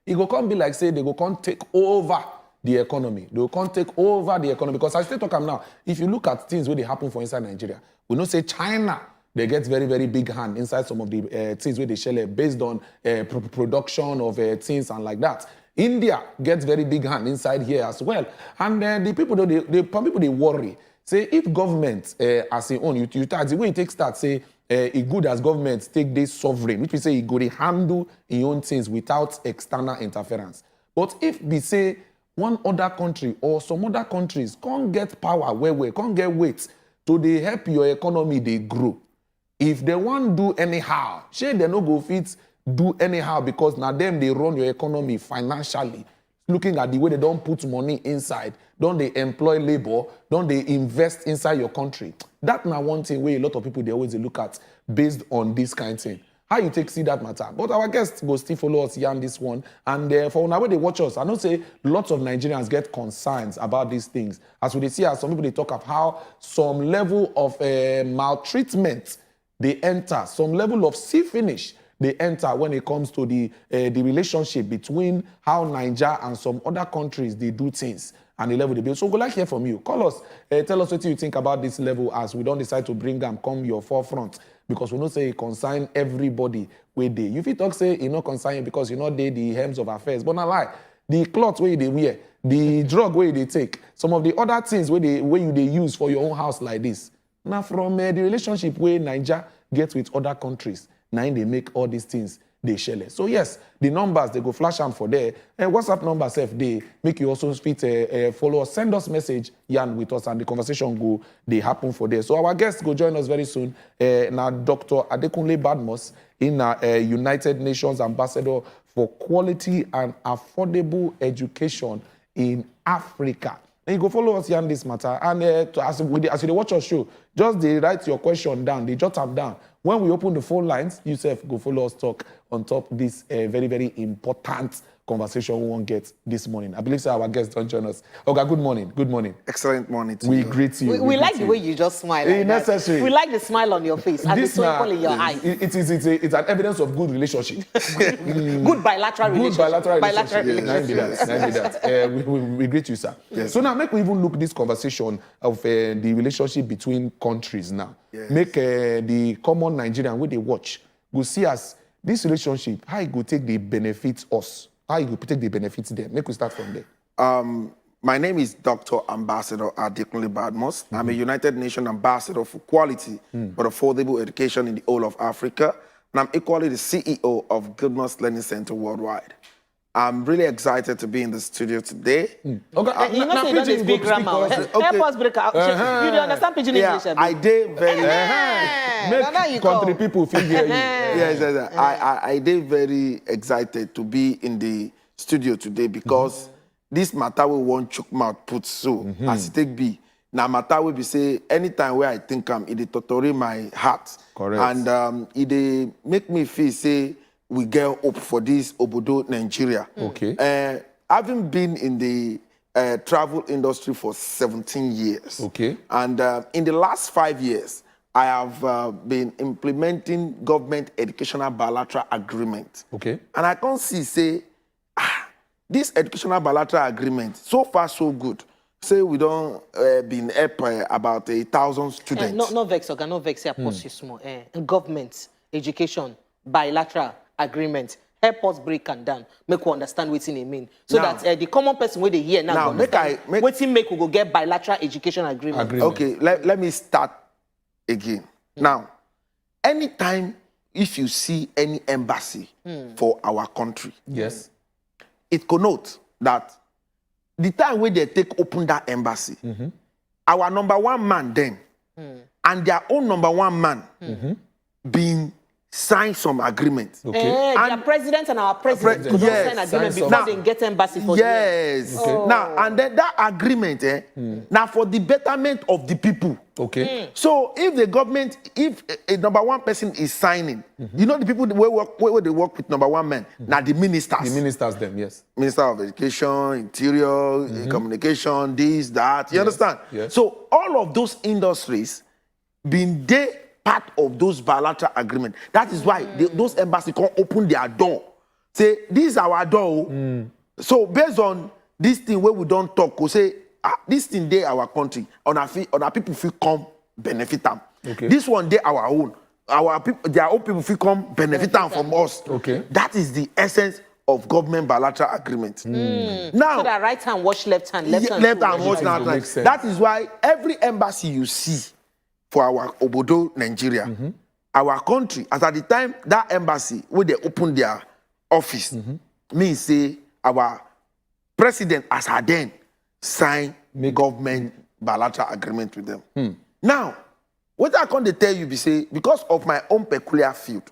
It go come be like say they go come take over the economy. They will come take over the economy because as you talk now, if you look at things where they happen for inside Nigeria, we know say China. They get very big hand inside some of the things where they share based on production of things and like that. India gets very big hand inside here as well. And the people, some people they worry. Say if government as its own, the way it takes start, say it good as government take this sovereign, which we say it go to handle its own things without external interference. But if we say one other country or some other countries can't get power where can't get weight, so they help your economy, they grow. If they want do anyhow, they no go fit do anyhow because now them they run your economy financially. Looking at the way they don't put money inside, don't they employ labor, don't they invest inside your country. That's now one thing where a lot of people they always look at based on this kind of thing. How you take see that matter? But our guests go still follow us here on this one. And for now, when they watch us, I know say lots of Nigerians get concerns about these things. As we see, as some people they talk of how some level of maltreatment they enter, some level of sea finish they enter when it comes to the relationship between how Nigeria and some other countries they do things and the level they build. So we'd like to hear from you. Call us, tell us what you think about this level as we don't decide to bring them come your forefront. Because we know say it concern everybody where they. You fit talk say it not concern you because you know they the hems of affairs. But not lie. The clothes where they wear, the drug where they take, some of the other things where you use for your own house like this. Now from the relationship where Nigeria gets with other countries, now they make all these things they share. So yes, the numbers they go flash them for there. And WhatsApp number self they make you also fit follow us, send us message, yarn with us, and the conversation go they happen for there. So our guests go join us very soon. Now Dr. Adekunle Badmus in United Nations Ambassador for Quality and Affordable Education in Africa. And you go follow us here on this matter. And as you watch our show, just they write your question down, they jot them down. When we open the phone lines, you self go follow us talk on top this very, very important conversation we won't get this morning. I believe so our guests don't join us. Okay, good morning. Good morning. Excellent morning to we you. Greet you. We like the way you just smile. Like necessary. We like the smile on your face and the twinkle in your eyes. It's an evidence of good relationship. Good bilateral relationship. Good bilateral relationship. We greet you, sir. Yes. So now make we even look this conversation of the relationship between countries now. Yes. Make the common Nigerian where they watch go see us this relationship, how it go take the benefits us. How you take the benefits there? Make we start from there. My name is Dr. Ambassador Adekunle Badmus. I'm a United Nations Ambassador for Quality but Affordable Education in the whole of Africa. And I'm equally the CEO of Goodness Learning Center Worldwide. I'm really excited to be in the studio today. Okay, you know, say don't speak grammar. Help us break out. You don't understand Pidgin English? I did very. Make country people feel hear you. Yes. I did very excited to be in the studio today because this matter we want chook mouth put so as it take be. Now matter will be say anytime where I think it torture my heart. Correct. And it make me feel say we get hope for this Obodo Nigeria. Okay. Having been in the travel industry for 17 years. Okay. And in the last 5 years, I have been implementing government educational bilateral agreement. Okay. And I can't say, this educational bilateral agreement, so far so good. Say we don't been help about 1,000 students. No vex, okay, no vex here, pause you small. Government, education, bilateral agreement. Help us break and down. Make we understand what it mean. So now, that the common person where they hear now understand what it make we go get bilateral education agreement. Okay, let me start again. Now, anytime if you see any embassy for our country, yes, it connotes that the time when they take open that embassy, our number one man then, and their own number one man being sign some agreement. Okay. And their president and our president could sign agreement before they get embassy for yes. Okay. Now, and then that agreement, now for the betterment of the people. Okay. So if the government, if a number one person is signing, you know the people where they work with number one men, now the ministers. The ministers them, yes. Minister of Education, Interior, Communication, this, that. You understand? Yes. So all of those industries been there part of those bilateral agreements. That is why those embassies can open their door. Say, this is our door. So based on this thing where we don't talk, we say, this thing they our country, on our people feel come benefit them. Okay. This one they our own. Our people, their own people feel come benefit them from us. Okay. That is the essence of government bilateral agreement. Now, so that right hand wash left hand, left hand wash left hand. That is why every embassy you see for our Obodo, Nigeria, our country, as at the time that embassy, when they open their office, means say our president, as her then, sign government bilateral agreement with them. Now, what I come to tell you, be say, because of my own peculiar field,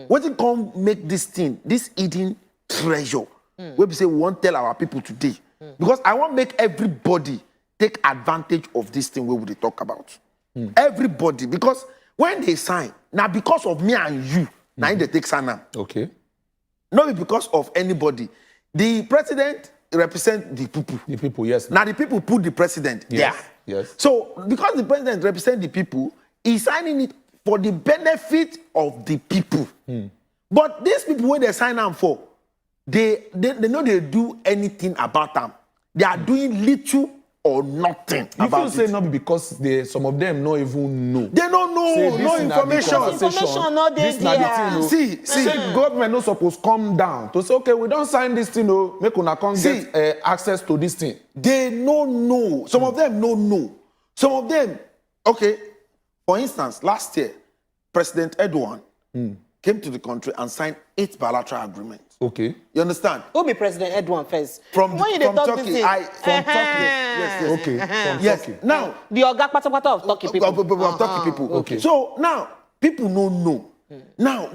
what it come make this thing, this hidden treasure, where we say we won't tell our people today, because I want make everybody take advantage of this thing where we talk about. Everybody, because when they sign, now because of me and you, Now they take Sanam. Okay. Not because of anybody. The president represents the people. The people, yes. Now the people put the president Yes. there. Yes. So because the president represents the people, he's signing it for the benefit of the people. But these people, when they sign them for, they know they do anything about them. They are doing little or nothing You about feel say it. not because some of them not even know. They don't know, Say, no this na the information. conversation, Information not dey this na the there. thing, oh. See. Say government no suppose come down to say, okay, we don't sign this thing, oh, make una come See. get access to this thing. They don't know. Some of them don't know. Some of them, okay, for instance, last year, President Erdogan came to the country and signed 8 bilateral agreements. Okay. You understand? Who be President Erdogan first? From When you dey talk Turkey, this thing, from Turkey. Yes. Okay. From Yes. Turkey. Now, the Oga Patapata of Turkey people. of Turkey people. Okay. So now people don't know. Now,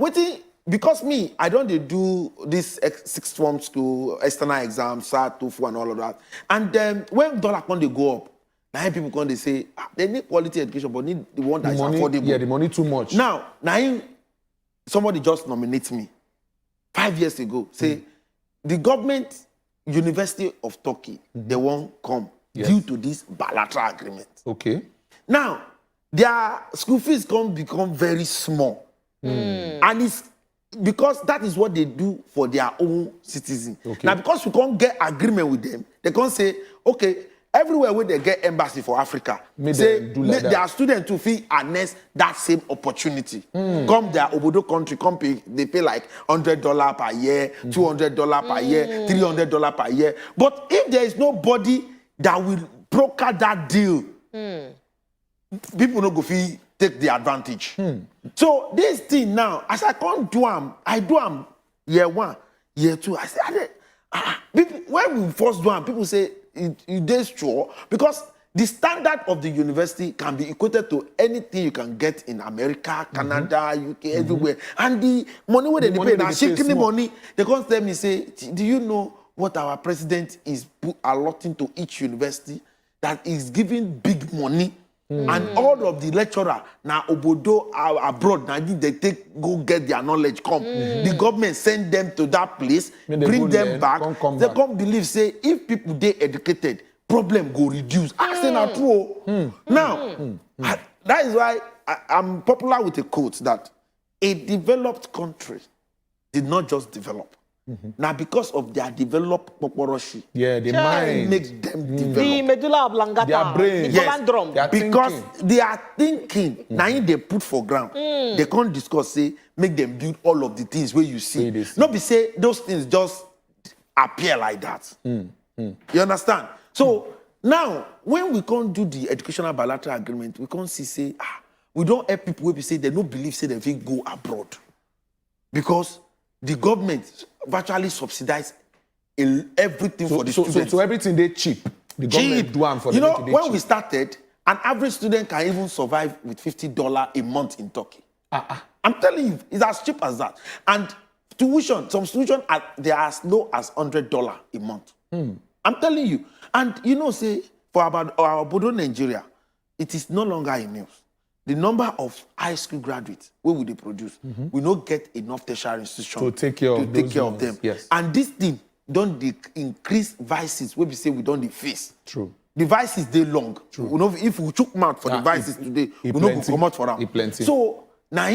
because me, I don't dey do this sixth form school, external exams, SAT, TOEFL, and all of that. And then when dollar come they go up, now people come they say they need quality education, but need the one that is affordable. Yeah, the money too much. Now somebody just nominates me 5 years ago. Say the government University of Turkey, they won't come due to this bilateral agreement. Okay. Now, their school fees become very small. And it's because that is what they do for their own citizens. Okay. Now, because we can't get agreement with them, they can't say, okay, everywhere where they get embassy for Africa, say their students to feel harness that same opportunity. Come their Obodo country, they pay like $100 per year, $200 per year, $300 per year. But if there is nobody that will broker that deal, people no go feel take the advantage. So this thing now, as I can't do them, I do them year 1, year 2. I say, people, when we first do them, people say it is true because the standard of the university can be equated to anything you can get in America, Canada, UK, everywhere. And the money where they pay, now shaking money, they come tell me, say, do you know what our president is allotting to each university? That is giving big money. And all of the lecturer now obodo abroad now they go get their knowledge come. The government send them to that place, bring them back. They come believe say if people they educated, problem go reduce. I say not true. Now that is why I'm popular with a quote that a developed country did not just develop. Now, because of their developed poporoshi, the mind makes them develop. The medulla oblongata, their brain, yes. Because they are thinking. Now, they put for ground. They can't discuss, say, make them build all of the things where you see. Not be say those things just appear like that. You understand? So now, when we can't do the educational bilateral agreement, we can't say, we don't help people where we say they don't believe, say they will go abroad. Because the government virtually subsidize everything for the students. So everything they cheap. The government do them for you them. know, when we started, an average student can even survive with $50 a month in Turkey. I'm telling you, it's as cheap as that. And tuition, some tuition, they are as low as $100 a month. I'm telling you. And you know, say, for our Bodo Nigeria, it is no longer a news. The number of high school graduates where will they produce, we not get enough tertiary institutions to take care of them. Yes. And this thing don't increase vices where we say we don't face. True. The vices they long. True. We know if we chook mouth for the vices today, we know we come out for them. So now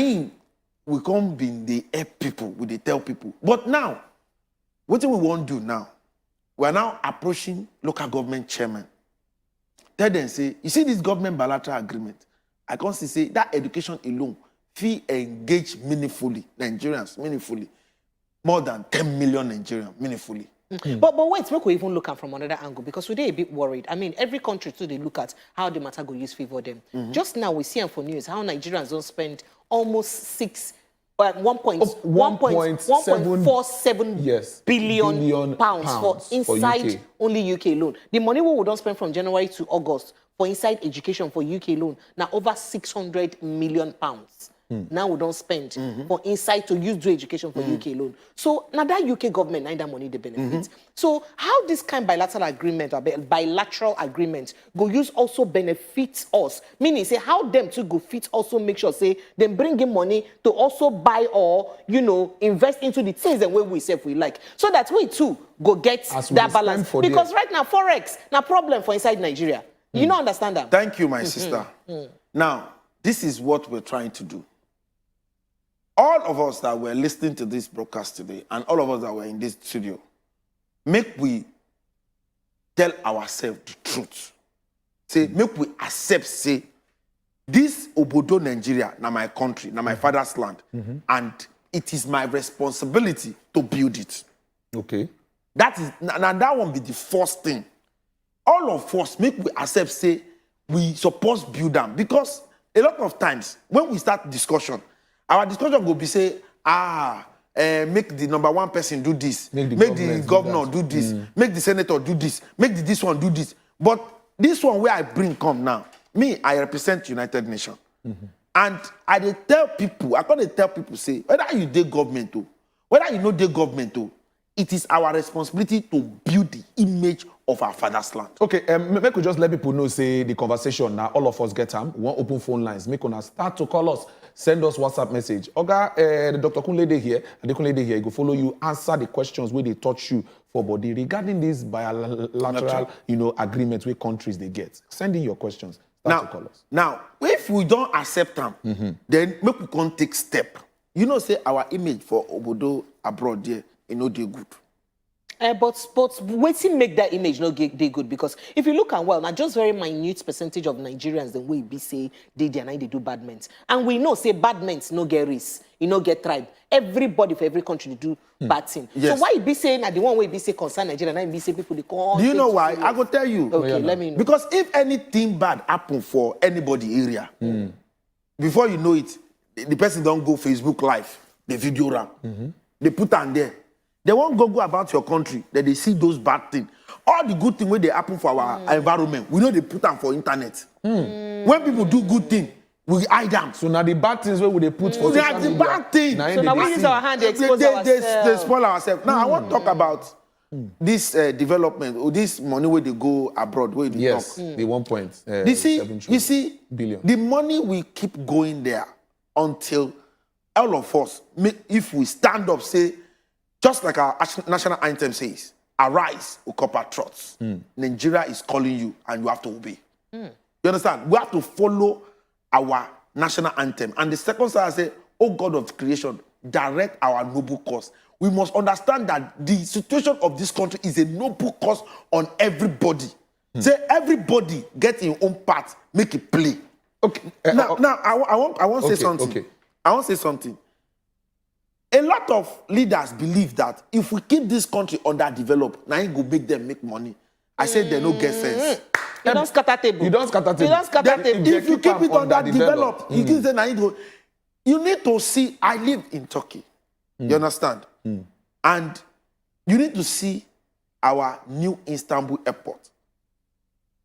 we come being the help people, we they tell people. But now, what do we want to do now? We are now approaching local government chairman. Tell them, say, you see this government bilateral agreement. I can't say that education alone fee engage meaningfully Nigerians meaningfully more than 10 million Nigerians meaningfully. But wait, make we even look at from another angle because we're a bit worried. I mean, every country too they look at how the matter go use favor them. Just now we see for news how Nigerians don't spend almost 1.47 billion pounds for inside only UK alone. The money we don't spend from January to August for inside education for UK alone now over 600 million pounds. now we don't spend for inside to use do education for UK alone. So now that UK government neither money they benefit. So how this kind of bilateral agreement or bilateral agreement go use also benefits us? Meaning say how them to go fit also make sure say them bring in money to also buy or invest into the things and way we say we like. So that we too go get that balance. Because right now Forex now problem for inside Nigeria. You don't understand that. Thank you, my sister. Now, this is what we're trying to do. All of us that were listening to this broadcast today, and all of us that were in this studio, make we tell ourselves the truth. Say, make we accept, say, this Obodo Nigeria, now my country, now my father's land, and it is my responsibility to build it. Okay. That is, now that won't be the first thing. All of us, make we accept, say, we suppose build them. Because a lot of times, when we start discussion, our discussion will be say, make the number one person do this, make the governor do this, make the senator do this, make this one do this. But this one where I bring come now, me, I represent United Nations. And I tell people, say, whether you dey government or whether you know dey government or, it is our responsibility to build the image of our father's land. Okay, make we just let people know, say, the conversation now, all of us get them. We want open phone lines. Make us start to call us. Send us WhatsApp message. Oga, the Dr. Kunlede here, and the Kunlede here, he go follow you, answer the questions where they touch you for body regarding this bilateral, agreements where countries they get. Send in your questions. Start to call us. Now, if we don't accept them, then make we can't take step. Say our image for Obodo abroad there, they good. But waiting make that image not they good, because if you look at now just very minute percentage of Nigerians the way we say they do bad men, and we know say bad men no get race, get tribe. Everybody for every country they do bad thing. Yes. So why be saying that the one way be say concern Nigeria, now be say people they call? Do you know why? I go tell you. Okay, let me know. Because if anything bad happen for anybody area, before you know it, the person don't go Facebook Live, the video ram, they put on there. They won't go about your country, that they see those bad things. All the good things where they happen for our environment, we know they put them for internet. When people do good things, we hide them. So now the bad things where would they put for social media? The bad things. So now we use our hand to expose ourselves. They spoil ourselves. Now I want to talk about this development, or this money where they go abroad, where they talk. The 1.7 you see, billion. The money will keep going there until all of us, if we stand up, say, just like our national anthem says, arise, O compatriots. Nigeria is calling you and you have to obey. You understand? We have to follow our national anthem. And the second side says, O God of creation, direct our noble cause. We must understand that the situation of this country is a noble cause on everybody. Say everybody get in your own part, make it play. Okay. Now I want to say something. Okay. I want to say something. A lot of leaders believe that if we keep this country underdeveloped, now it will make them make money. I said they no get sense. You don't scatter table. You don't scatter table. If you keep it underdeveloped, you give them you need to see. I live in Turkey. You understand? And you need to see our new Istanbul airport.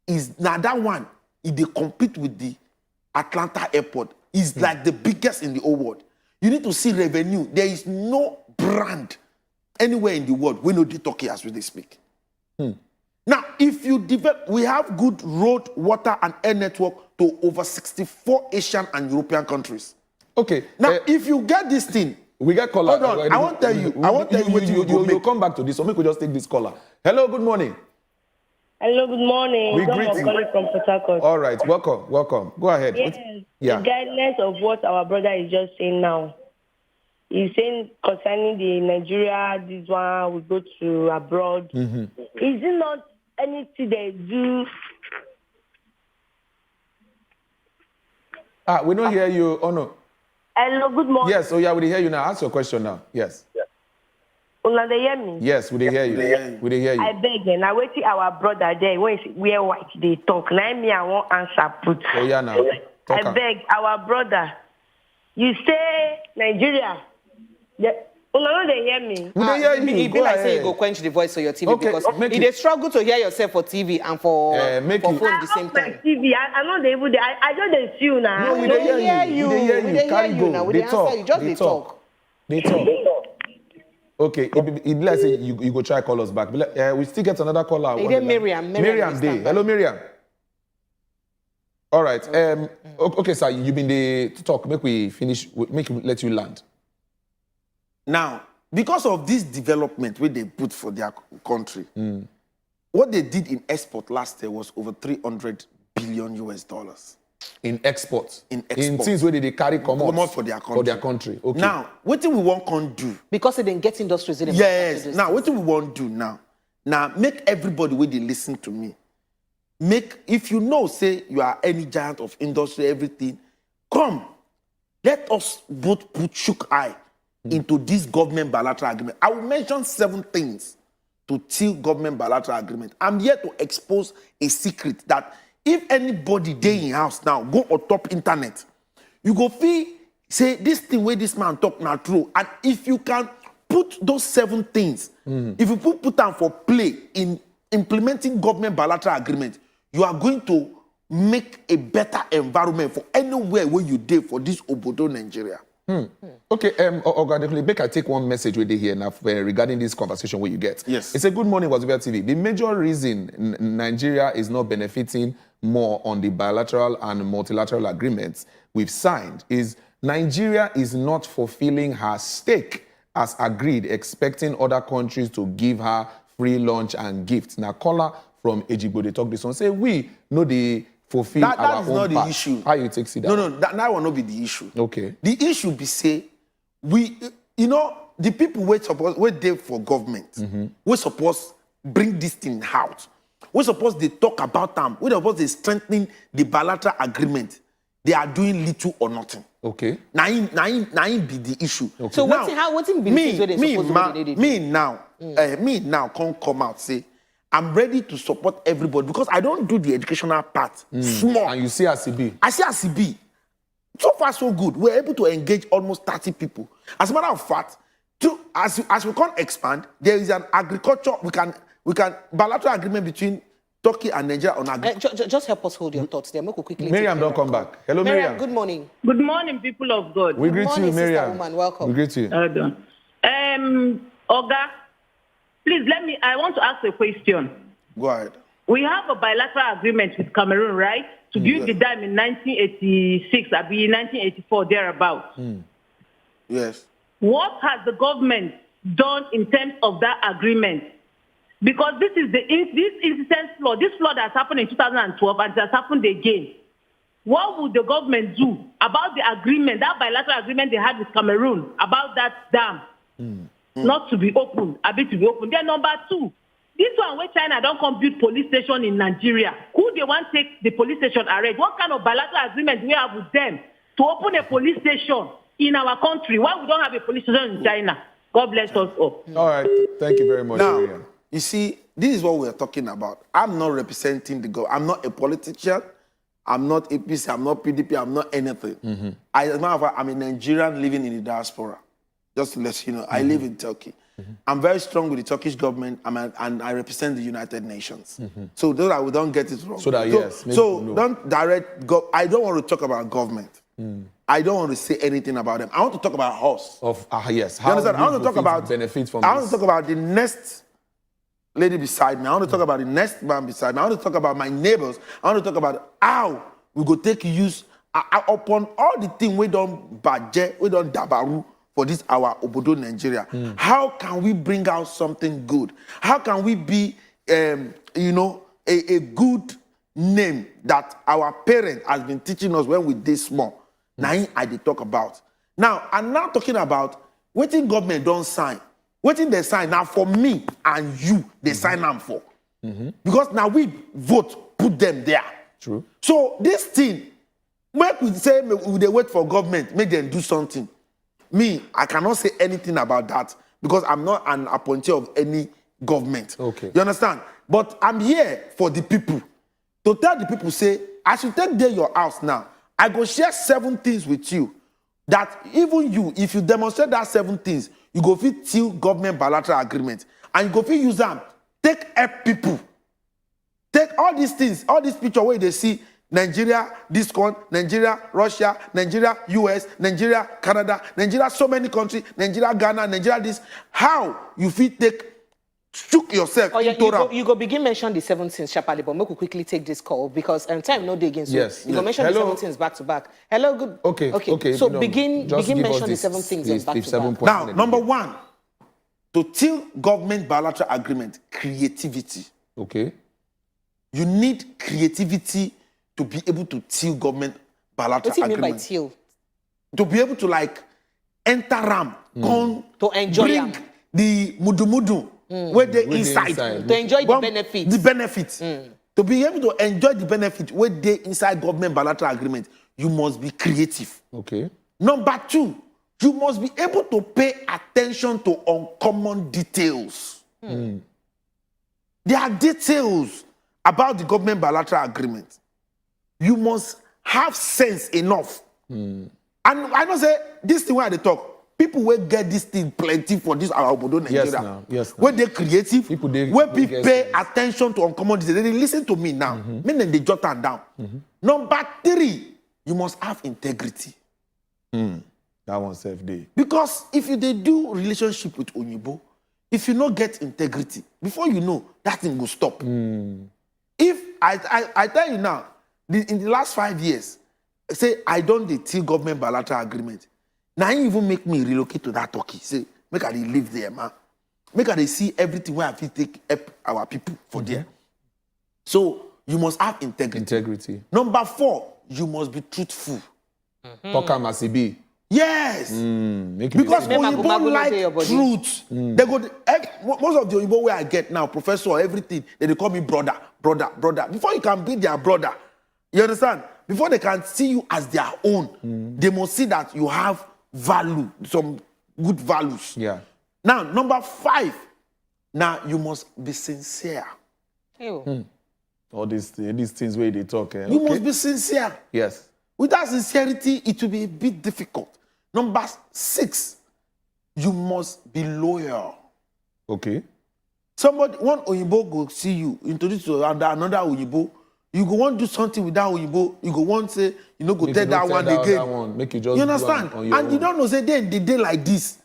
Is now that one? If they compete with the Atlanta airport, is like the biggest in the whole world. You need to see revenue. There is no brand anywhere in the world we know the Turkey as we speak. Now, if you develop, we have good road, water, and air network to over 64 Asian and European countries. Okay. Now, if you get this thing, we get caller. Hold on. I won't tell you. You'll come back to this. So we could just take this caller. Hello. Good morning. Hello, good morning. We greet you. Calling from Port Harcourt. All right, welcome. Go ahead. Yes, yeah. Regardless of what our brother is just saying now, he's saying concerning the Nigeria, this one we go to abroad. Is it not anything they do? We don't hear you. Oh no. Hello, good morning. Yes, we hear you now. Ask your question now. Yes. Una dey hear me? Yes, we dey hear you. We dey hear you. I beg you. Now wait till our brother there when he wear white they talk. Now me I won't answer put. Oh yeah now. I beg our brother. You say Nigeria. no, they hear me. We dey hear you. It be Go like say ahead. you go quench the voice for your TV Okay, because make you it- dey struggle to hear yourself for TV and for phone at the same My time. TV, I know they even. I just dey see you now. No, we dey hear you. We dey hear We you. dey Carry hear go. you now. We Dey dey answer you. Just Dey dey talk. They talk. Okay, it be like say you go try call us back. But we still get another caller. Hey, then Miriam. Miriam Day. Hello, Miriam. All right. Okay, sir. You been there to talk. Make we finish. Make we let you land. Now, because of this development where they put for their country, what they did in export last year was over $300 billion US. In exports. In exports. In things where they carry commerce for their country. For their country. Okay. Now, what do we want to do? Because they didn't get industries. They didn't Yes. Now, what do we want to do now? Now, make everybody where they listen to me. Make, if you know, say you are any giant of industry, everything, come. Let us both put shook eye into this government bilateral agreement. I will mention 7 things to till government bilateral agreement. I'm here to expose a secret that if anybody day in house now go on top internet, you go feel say this thing where this man talk now true. And if you can put those 7 things, if you put them for play in implementing government bilateral agreement, you are going to make a better environment for anywhere where you did for this Obodo Nigeria. Okay, Oga, make I take one message with you here now regarding this conversation where you get. Yes. It's a good morning, Wazobia TV. The major reason Nigeria is not benefiting more on the bilateral and multilateral agreements we've signed is Nigeria is not fulfilling her stake as agreed, expecting other countries to give her free lunch and gifts. Now, caller from Ejigbo, they talk this one, say we know the fulfill That our is own not the part. issue. How you take see that? No, that will not be the issue. Okay. The issue be say we, you know, the people wait there for government. We suppose bring this thing out. We suppose they talk about them. We suppose they strengthen the bilateral agreement. They are doing little or nothing. Okay. Now be the issue. Okay. So now, what's in business where they supposed to be? me now can't come out say I'm ready to support everybody because I don't do the educational part. Small. And you see ACB. I see ACB. So far, so good. We're able to engage almost 30 people. As a matter of fact, as we can't expand, there is an agriculture, we can bilateral agreement between Turkey and Nigeria on agriculture. Just help us hold your thoughts there. Make we quickly. Miriam, don't come back. Hello, Miriam. Good morning. Good morning, people of God. We greet you, Miriam. Woman. Welcome. We greet you. Oga, please I want to ask a question. Go ahead. We have a bilateral agreement with Cameroon, right? To build the dam in 1986, I mean 1984, thereabout. Yes. What has the government done in terms of that agreement? Because this incident flood, this flood has happened in 2012 and it has happened again. What would the government do about the agreement, that bilateral agreement they had with Cameroon about that dam not to be opened, a bit to be opened? Then number 2, this one where China don't come build police station in Nigeria. Who they want to take the police station arrest? What kind of bilateral agreement do we have with them to open a police station in our country? Why we don't have a police station in China? God bless us all. All right. Thank you very much, Now, Miriam. you see, this is what we're talking about. I'm not representing the government. I'm not a politician. I'm not APC. I'm not PDP. I'm not anything. As a matter of fact, I'm a Nigerian living in the diaspora. Just to let you know, I live in Turkey. I'm very strong with the Turkish government, and I represent the United Nations. So that we don't get it wrong. So that, yes. Don't direct. I don't want to talk about government. I don't want to say anything about them. I want to talk about us. Yes. You understand? I want to talk about benefit from I want to talk about the next lady beside me. I want to talk about the next man beside me. I want to talk about my neighbors. I want to talk about how we go take use upon all the things we don't budget, we don't dabaru for this our Obodo Nigeria. How can we bring out something good? How can we be, a good name that our parents has been teaching us when we did small? Now I did talk about. Now I'm now talking about what the government don't sign. What they sign now for me and you, they sign them for. Because now we vote, put them there. True. So this thing, when we say they wait for government, make them do something. Me, I cannot say anything about that because I'm not an appointee of any government. Okay. You understand? But I'm here for the people. To tell the people, say, I should take there your house now. I go share 7 things with you that even you, if you demonstrate that 7 things, you go fit till government bilateral agreement, and you go fit use them, take help people. Take all these things, all these picture where they see Nigeria, this one, Nigeria, Russia, Nigeria, US, Nigeria, Canada, Nigeria, so many countries, Nigeria, Ghana, Nigeria, this. How you fit take, shook yourself. Oh, yeah, you go begin mention the 17th sharply, but make we quickly take this call because time no day again. So yes, you go mention the 17th back to back. Hello, good. Okay. So begin mention the 7 things back to back. Now, number one, to till government bilateral agreement, creativity. Okay. You need creativity to be able to till government bilateral agreement. What do you mean by till? To be able to like enter RAM, to enjoy bring the mudu where they inside. To enjoy the benefits. The benefits. To be able to enjoy the benefit where they inside government bilateral agreement, you must be creative. Okay. Number two, you must be able to pay attention to uncommon details. There are details about the government bilateral agreement. You must have sense enough. And I don't say this thing where they talk. People will get this thing plenty for this our Obodo Nigeria. Yes, where they creative, where people pay attention to uncommon details. They listen to me now. Meaning they jot them down. Number three, you must have integrity. That one self day. Because if you they do relationship with Onyibo, if you not get integrity, before you know, that thing will stop. If I tell you now, in the last 5 years, say I don't till government bilateral agreement. Now you even make me relocate to that Turkey. Say, make I live there, man. Make I see everything where I feel take help our people for there. So you must have integrity. Number four, you must be truthful. Talk must be. Yes. Because Oyibo like truth. They go most of the Oyibo where I get now, professor, everything, they call me brother. Before you can be their brother, you understand? Before they can see you as their own, they must see that you have value, some good values. Yeah. Now, number five, now you must be sincere. All these things where they talk. You must be sincere. Yes. Without sincerity, it will be a bit difficult. Number six, you must be loyal. Okay. One Oyibo go see you, introduce you to another Oyibo. You go want to do something with that Oyibo. You go want to say, you know, go tell that one again. Make you just you understand? And you don't know, say they did like this.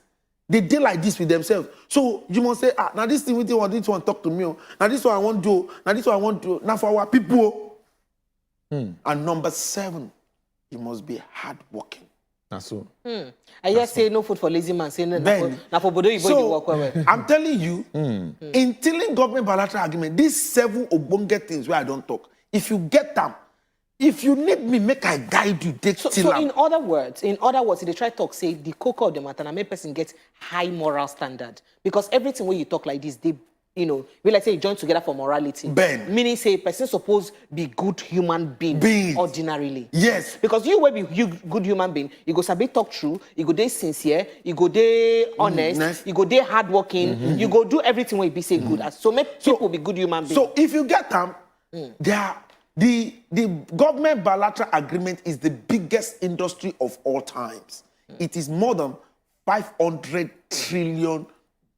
They did like this with themselves. So you must say, now this thing with you want this one talk to me. Now this one I want to do. Now this one I want to do. Now for our people. And number seven, you must be hardworking. That's so. I just say no food for lazy man. Say no for Bodo you work well. I'm telling you, in tilling government bilateral agreement, these 7 obonge things where I don't talk. If you get them, if you need me, make I guide you. So in other words, they try to talk, say the cocoa of the matter, and make person get high moral standard. Because everything when you talk like this, they, we like say join together for morality. Meaning say person suppose be good human being ordinarily. Yes. Because you will be good human being, you go sabi talk true, you go dey sincere, you go dey honest, you go dey hardworking, you go do everything where you be say good. So make people be good human beings. So if you get them, the government bilateral agreement is the biggest industry of all times. It is more than $500 trillion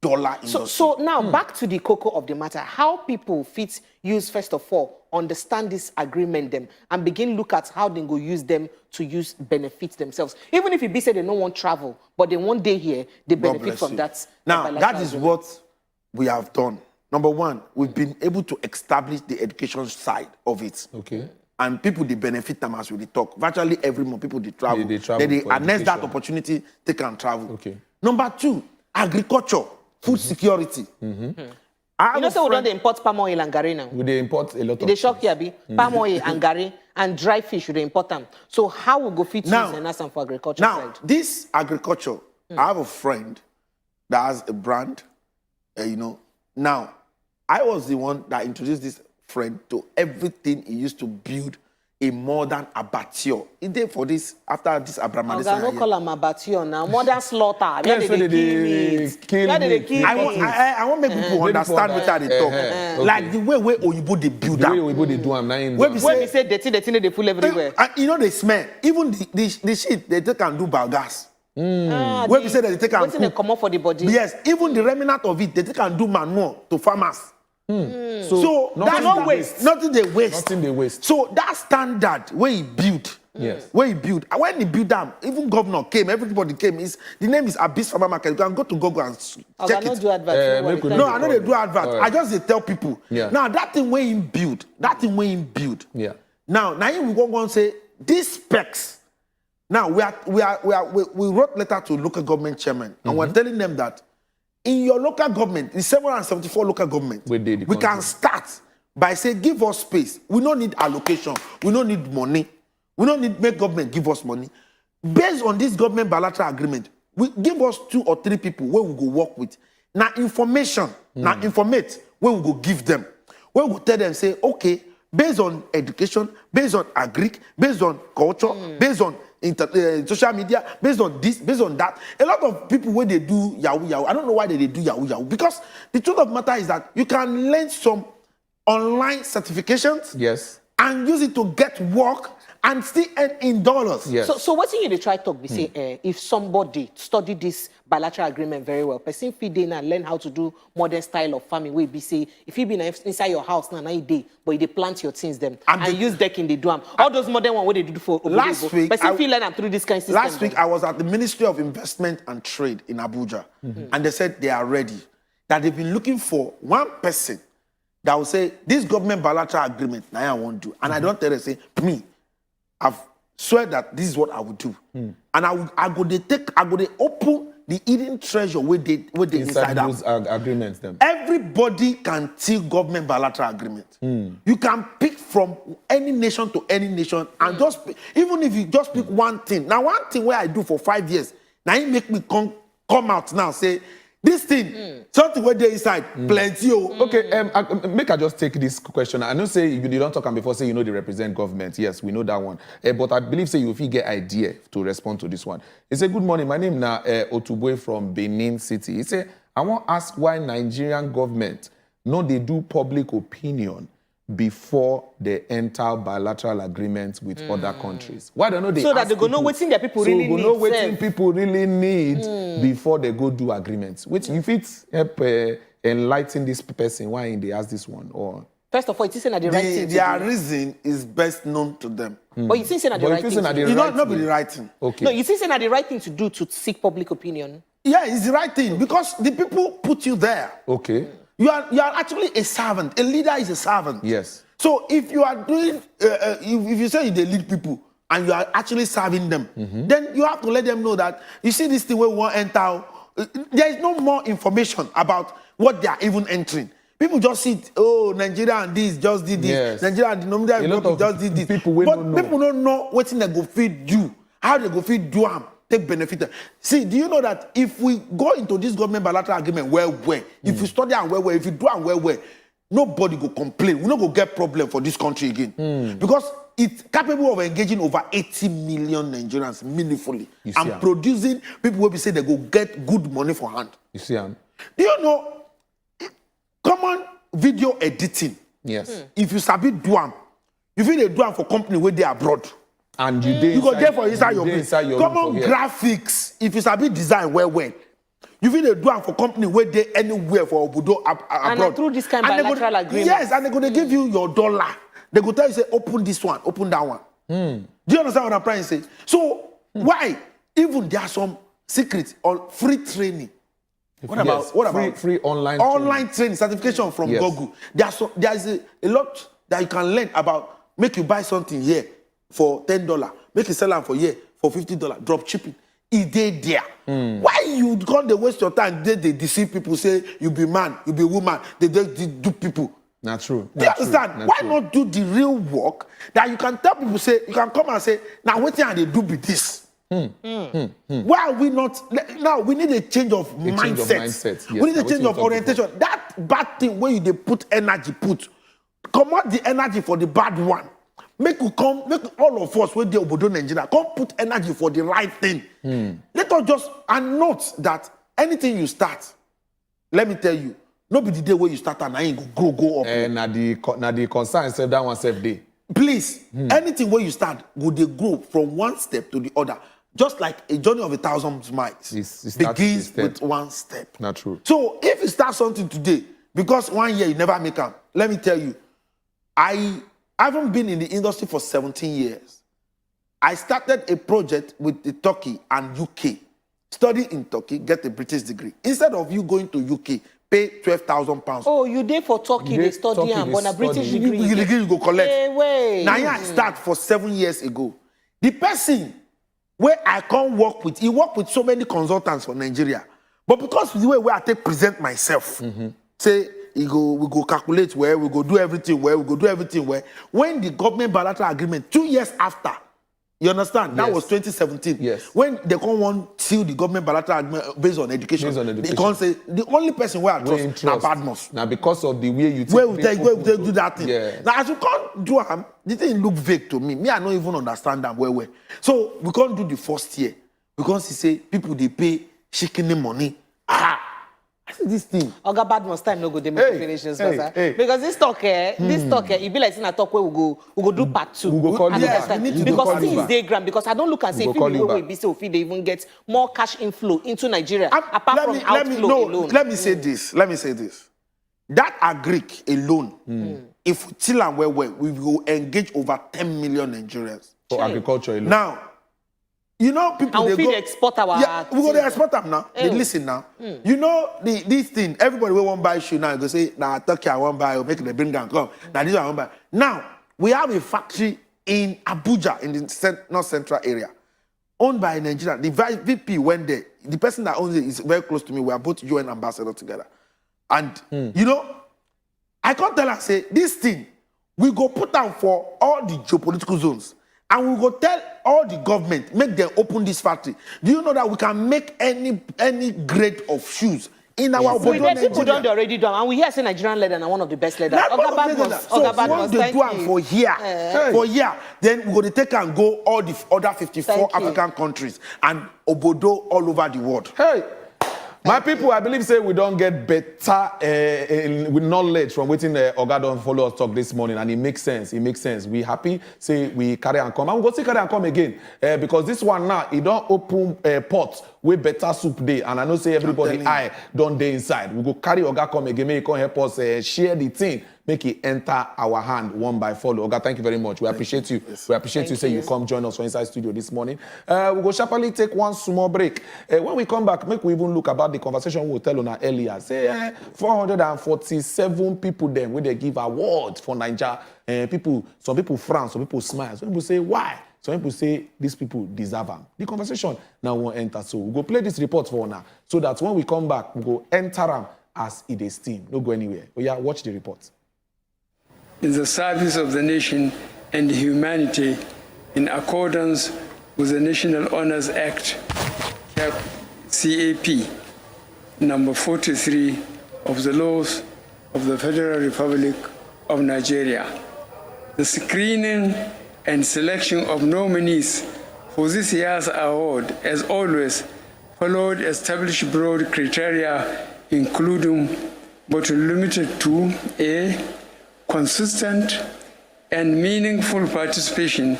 industry. So now back to the cocoa of the matter. How people fit use, first of all, understand this agreement them and begin look at how they go use them to use benefit themselves. Even if it be say they don't want travel, but they one day here, they benefit from that. Now, that is what we have done. Number one, we've been able to establish the education side of it. Okay. And people, they benefit them as we talk. Virtually every month, people, they travel. They harness that opportunity, they can travel. Okay. Number two, agriculture, food security. You know, so we don't import palm oil and gari now. We import a lot of they shock here, be palm oil and gari and dry fish, we import them. So how we go fit use and for agriculture side? Now, this agriculture, I have a friend that has a brand, Now, I was the one that introduced this friend to everything he used to build a modern abattoir. He did for this, after this Abraham. I don't call him abattoir now. Modern slaughter. Yes, they kill meat. I want make people understand what they talk. Like the way Oyibo they build that. The way Oyibo they do them. When we say dirty, they full everywhere. And they smell. Even the shit, they can do biogas. Where we say that they take and cook. Come up for the body. Yes, even the remnant of it, they take and do manure to farmers. So that's no waste. Nothing they waste. Nothing they waste. So that standard where he built. Yes. Where he built. And when he built them, even governor came, everybody came. The name is Abyss Farmer Market. You can go to Google and check it. Do advert. No, I know they do advert. Right. I just they tell people. Yeah. Now that thing where he built, Yeah. Now we go and say these specs. Now we wrote letter to local government chairman and we're telling them that in your local government, the 774 local government, we can start by saying give us space. We don't need allocation. We don't need money. We don't need make government give us money. Based on this government bilateral agreement, we give us 2 or 3 people where we go work with. Now information, now informate where we go give them. Where we go tell them say, okay, based on education, based on agric, based on culture, based on social media, based on this, based on that. A lot of people when they do yahoo yahoo, I don't know why they do yahoo yahoo, because the truth of the matter is that you can learn some online certifications, yes, and use it to get work and still earn in dollars. Yes. So what's in you try talk? We say if somebody study this bilateral agreement very well, person feed in and learn how to do modern style of farming. We be say if you be inside your house now, day, but they plant your things them and use deck in the drum. All those modern one what they do for last week. Person feel learn through this kind of system. Last week I was at the Ministry of Investment and Trade in Abuja, and they said they are ready. That they've been looking for one person that will say this government bilateral agreement now I won't do, and I don't tell them say me. I've swear that this is what I would do, and I go they open the hidden treasure where they inside those agreements. Them everybody can till government bilateral agreement. You can pick from any nation to any nation, and just even if you just pick one thing. Now one thing where I do for 5 years, now it make me come out now say. This thing, something where they inside, plenty. Okay, make I just take this question. I know say you don't talk before say you know they represent government. Yes, we know that one. But I believe say you get idea to respond to this one. He say, good morning. My name is Otubwe from Benin City. He say, I want to ask why Nigerian government no they do public opinion before they enter bilateral agreements with other countries. Why don't know they so that they go know what their people really need. So what people really need before they go do agreements. Which if it help enlighten this person, why they ask this one or. First of all, it isn't the right thing. Their reason is best known to them. But you think it's not the right thing. You not be the right thing. Okay. No, you think it's not the right thing to do to seek public opinion. Yeah, it's the right thing because the people put you there. Okay. You are actually a servant. A leader is a servant. Yes. So if you are doing, if you say they lead people and you are actually serving them, then you have to let them know that you see this thing where we want to enter. There is no more information about what they are even entering. People just see, oh, Nigeria and this just did this. Yes. Nigeria and the just did this. People don't know what thing they go feed you, how they go feed do them. Take benefit. See, do you know that if we go into this government bilateral agreement if you study and if you do and nobody go complain. We not go get problem for this country again. Because it's capable of engaging over 80 million Nigerians meaningfully and producing people will be say they go get good money for hand. You see, do you know common video editing? Yes. If you sabi do them, you feel they do them for company where they abroad. And you go there for inside your common graphics. If you sabi design well, you feel they do it for company where they anywhere for Obodo abroad. And through this kind of bilateral agreement. Yes, and they're going to give you your dollar. They go tell you say open this one, open that one. Do you understand what I'm trying to say? So why even there are some secrets or free training? What about free online training certification from Google? There's a lot that you can learn about. Make you buy something here for $10, make you sell them for here for $50, drop shipping. Is they there? Why you can't they waste your time? They deceive people, say you be man, you be woman, they do people. Not true. Do you understand? Why not do the real work that you can tell people, say, you can come and say, now what thing they do with this? Why are we not? Now we need a change of mindset. Yes, we need a change of orientation. Before. That bad thing where they put energy, come out the energy for the bad one. Make all of us with the Obodo Nigeria come put energy for the right thing. Let us just note that anything you start, let me tell you, not be the day where you start and I ain't go up. And the concern self that one self day. Please, anything where you start, go they grow from one step to the other. just like a journey of 1,000 miles, begins with one step. Not true. So if you start something today, because 1 year you never make up, let me tell you, I haven't been in the industry for 17 years. I started a project with the Turkey and UK. Study in Turkey, get a British degree. Instead of you going to UK, pay £12,000. Oh, you there for Turkey, they study and on a British degree. You go collect. Hey, wait. Now I start for 7 years ago. The person where I can't work with, he work with so many consultants for Nigeria. But because the way I take present myself, say, we go calculate where, we go do everything where, we go do everything where. When the government bilateral agreement, 2 years after, you understand? That was 2017. Yes. When they can't want to seal the government bilateral agreement based on education, they can't say the only person where I trust now Badmus. Now because of the way you where we do that thing. Yeah. Now as you can't do the thing look vague to me. Me, I don't even understand that well. So we can't do the first year because he say people they pay shaking money. I see this thing. Oga Badmus time no go dey make finish this because this talk it be like saying a talk where we go do part 2. We go call you back. Because things dey grand because I don't look and say if we be so they even get more cash inflow into Nigeria apart from outflow alone. Let me say this. That agric alone, if we till and well, we will engage over 10 million Nigerians for agriculture alone. Now, you know, people and they go export our we go to export them now. They listen now. You know this thing. Everybody will want buy shoe now. Go say, "Nah, Turkey I want buy. Or make the bring down come. Now this one I want buy." Now we have a factory in Abuja in the North Central area, owned by Nigeria. The VP went there. The person that owns it is very close to me. We are both UN ambassadors together, and you know, I can't tell her say this thing. We go put down for all the geopolitical zones. And we go tell all the government, make them open this factory. Do you know that we can make any grade of shoes in our Nigeria? People don't already done, and we hear say Nigerian leather and one of the best leather. So once they do it for here, then we go to take and go all the other 54 African countries and obodo all over the world. Hey. My people, I believe say we don't get better with knowledge from waiting Oga don follow us talk this morning, and it makes sense. We happy say we carry and come, and we go see carry and come again because this one now it don't open pot with better soup day, and I know say everybody eye don't day inside. We go carry Oga come again, make he come help us share the thing. Make it enter our hand one by follow. Oga, thank you very much. We appreciate you. Yes. We appreciate you saying you come join us for Inside Studio this morning. We go sharply take one small break. When we come back, make we even look about the conversation we tell on our earlier. Say 447 people then where they give awards for Nigeria. Some people frown, some people smile. Some people say why? Some people say these people deserve them. The conversation now won't enter. So we go play this report for now. So that when we come back, we go enter them as it is steam. Don't go anywhere. Oh yeah, watch the report. In the service of the nation and humanity in accordance with the National Honours Act, CAP, number 43 of the laws of the Federal Republic of Nigeria. The screening and selection of nominees for this year's award, as always, followed established broad criteria, including but limited to A, consistent and meaningful participation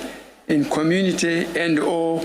in community and/or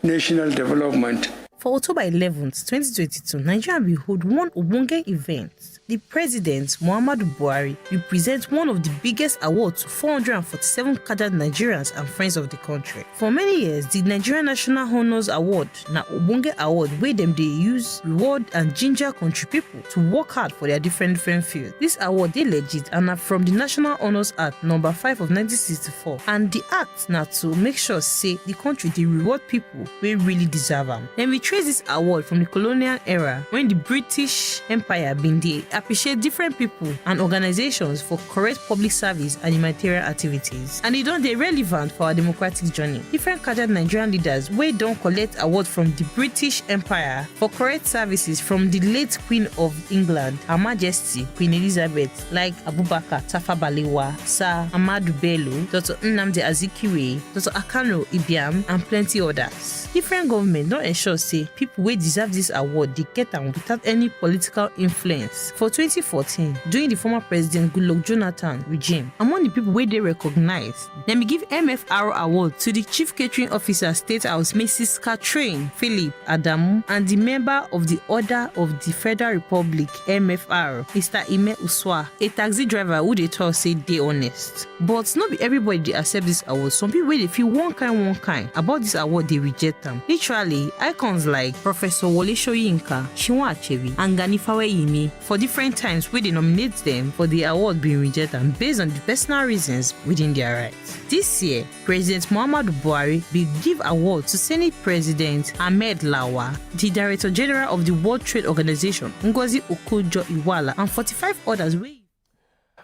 national development. For October 11th, 2022, Nigeria will hold one Obonge event. The President, Muhammadu Buhari, will present one of the biggest awards to 447 cadred Nigerians and friends of the country. For many years, the Nigerian National Honours Award na Obonge award where them they use, reward and ginger country people to work hard for their different fields. This award they legit and are from the National Honours Act number 5 of 1964. And the act now to make sure say the country they reward people who really deserve them. Then we trace this award from the colonial era when the British Empire been there appreciate different people and organizations for correct public service and humanitarian activities. And it don't they relevant for our democratic journey. Different cadred Nigerian leaders wey don't collect awards from the British Empire for correct services from the late Queen of England, Her Majesty Queen Elizabeth, like Abubakar Tafawa Balewa, Sir Ahmadu Bello, Dr. Nnamdi Azikiwe, Dr. Akano Ibiam, and plenty others. Different government don't ensure say say people wey deserve this award dey get am without any political influence. For 2014, during the former President Goodluck Jonathan regime, among the people wey dey recognized, dem be give MFR award to the Chief Catering Officer State House Mrs. Catherine Philip Adamu and the member of the Order of the Federal Republic MFR, Mr. Ime Uswa, a taxi driver who dey talk say dey honest. But not be everybody dey accept this award. Some people wey dey feel one kind about this award dey reject them. Literally, icons like Professor Wole Soyinka, Chinua Achebe, and Gani Faweyimi for different times wey dey nominate them for the award being rejected based on the personal reasons within their rights. This year, President Muhammadu Buhari will give award to Senate President Ahmed Lawa, the Director General of the World Trade Organization Ngozi Okonjo-Iweala, and 45 others.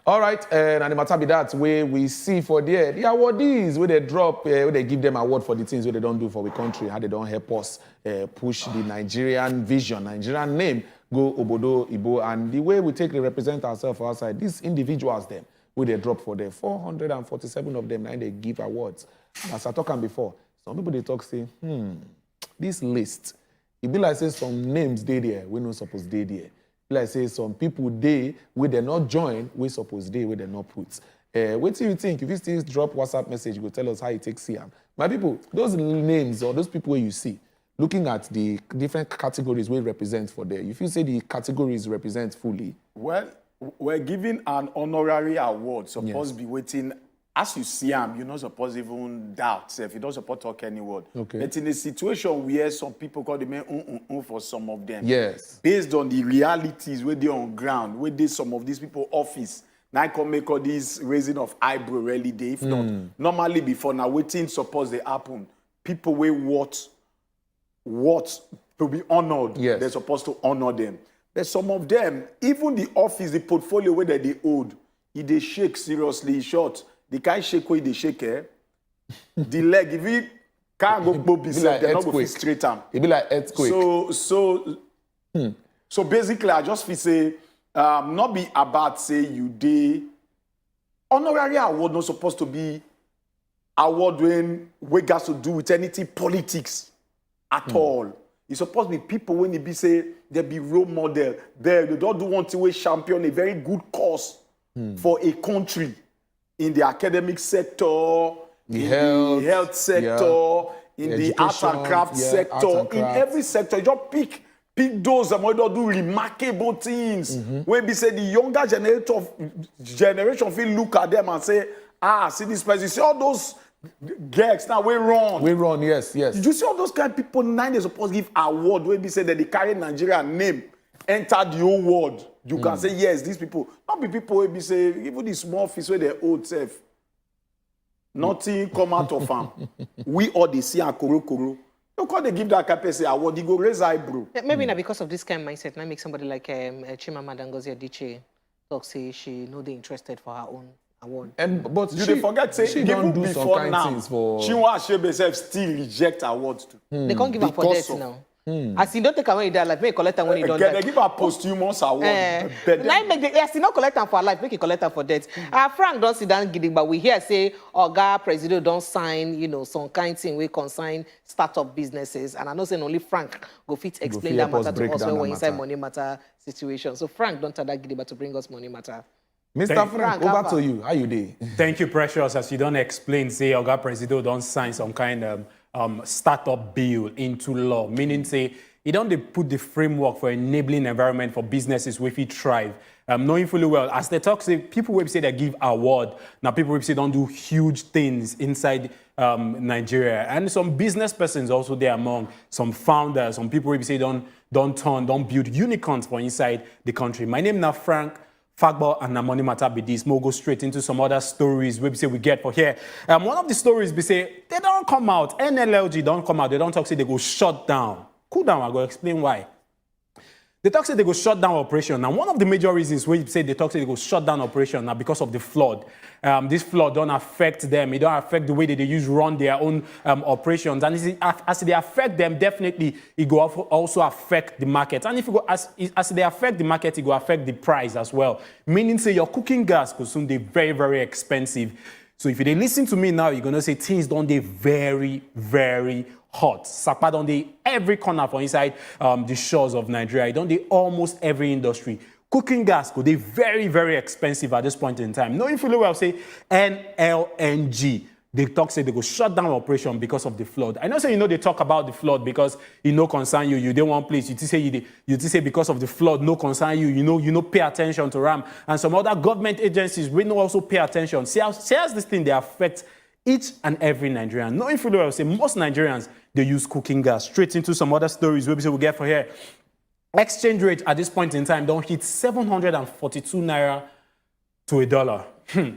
All right, and the matter be that way we see for there. The awardees, where they drop, where they give them award for the things where they don't do for the country, how they don't help us push the Nigerian vision, Nigerian name, go Obodo, Ibo, and the way we take to represent ourselves outside. These individuals, them, where they drop for them, 447 of them, and they give awards. As I talked before, some people they talk say, this list, it be like say some names they there, we not supposed they there. Like say some people they where they not join, we suppose they where they not put. What do you think? If you still drop WhatsApp message, you go tell us how it takes CM. My people, those names or those people where you see, looking at the different categories we represent for there, if you say the categories represent fully. Well, we're giving an honorary award, supposed to be waiting. As you see him, you're not supposed to even doubt. If you don't support talk any word. Okay. But in a situation where some people call them for some of them. Yes. Based on the realities where they're on ground, where they some of these people office. Now I can make all this raising of eyebrow really day. If not, normally before now waiting suppose they happen. People will what to be honored. Yes. They're supposed to honor them. But some of them, even the office, the portfolio where they hold, they shake seriously short. The kind shake where they shake, the leg, if you can't go bobby, like they're not going to straight arm. It be like earthquake. So basically, I just feel say, not be about say you day. Honorary award not supposed to be award when we got to do with anything politics at all. It's supposed to be people when they be say they be role model. They don't do one to champion a very good cause for a country. In the academic sector, the health sector, in the arts and crafts sector, in every sector, you just pick those and do remarkable things. When we say the younger generation feel look at them and say, see this person, you see all those girls now we run. We run, yes. Did you see all those kind of people now they supposed to give award when we say that they carry Nigerian name, enter the whole world. You can say, yes, these people. Not be people who be say, even the small fish where they old self. Nothing come out of them. We all they see and koro. Look how they give that capacity award, they go raise eyebrow. Maybe not because of this kind of mindset. Now make somebody like Chimamanda Ngozi Adichie talk say she no they interested for her own award. But you they forget say she don't do some kind of things for. Chinua Achebe self still reject awards too. They can't give her for death now. As you don't take away that life, make collect them when you don't die. They give her posthumous award. Yes, you not collect them for life, make you collect them for death. Frank don't sit down giddy, but we hear say Oga President don't sign, some kind of thing we consign startup businesses. And I know saying only Frank go fit explain that matter to us when we're inside money matter situation. So Frank don't tell that giddy, but to bring us money matter. Mr. Frank, over to you. How you doing? Thank you, Precious. As you don't explain, say Oga President don't sign some kind of startup bill into law, meaning say you don't put the framework for enabling environment for businesses where we thrive. Knowing fully well, as they talk, say people will say they give award. Now people will say don't do huge things inside Nigeria, and some business persons also there among some founders, some people will say don't build unicorns for inside the country. My name now Frank. Fagbo and the money matter be this. We'll go straight into some other stories we say we get for here. One of the stories we say they don't come out. NLLG don't come out. They don't talk say they go shut down. Cool down. I go explain why. They talk say they go shut down operation. Now one of the major reasons we say they talk say they go shut down operation now because of the flood. This flood don't affect them. It don't affect the way that they run their own operations. And as they affect them, definitely it go also affect the market. And if you go as they affect the market, it go affect the price as well. Meaning say your cooking gas could soon be very, very expensive. So if they listen to me now, you're gonna say things don't they very, very hot. Sapa don't dey every corner for inside the shores of Nigeria. It don't dey almost every industry. Cooking gas could be very, very expensive at this point in time. No, if you look well, say NLNG. They talk say they go shut down operation because of the flood. I know say they talk about the flood because no concern you. You don't want place. You say because of the flood no concern you. You know pay attention to RAM and some other government agencies we know also pay attention. See how this thing they affect each and every Nigerian. No, if you look well, say most Nigerians they use cooking gas. Straight into some other stories we get for here. Exchange rate at this point in time don't hit 742 naira to $1.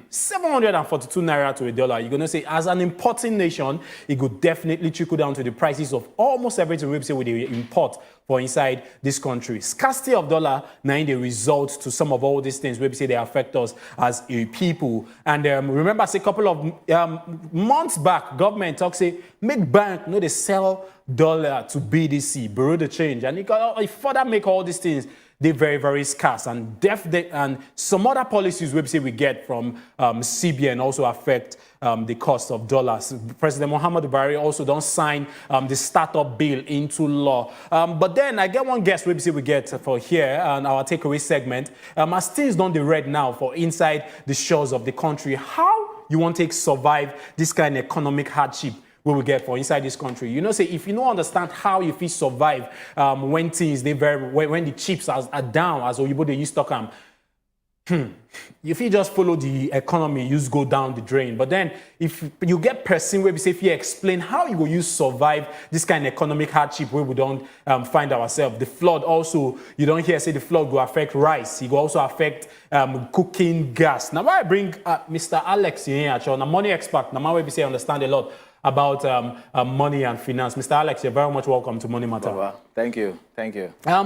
742 naira to $1. You're going to say, as an importing nation, it could definitely trickle down to the prices of almost everything we say we import for inside this country. Scarcity of dollar, now the result to some of all these things we say they affect us as a people. And remember, say a couple of months back, government talk say, make bank, they sell dollar to BDC, Bureau de Change. And it further make all these things they're very, very scarce. And and some other policies we say we get from CBN also affect the cost of dollars. President Muhammadu Buhari also don't sign the startup bill into law. But then I get one guest we say we get for here and our takeaway segment. As things don't the red now for inside the shores of the country, how you want to survive this kind of economic hardship we will get for inside this country. Say if you don't understand how you feel survive when things when the chips are down, as Oyibo they used to come. If you just follow the economy, you just go down the drain. But then if you get person where we say if you explain how you go use survive this kind of economic hardship where we don't find ourselves. The flood also, you don't hear say the flood will affect rice. It will also affect cooking gas. Now why I bring Mr. Alex in here, actually, a money expert. Now why we say understand a lot about money and finance. Mr. Alex, you're very much welcome to Money Matter. Well, thank you.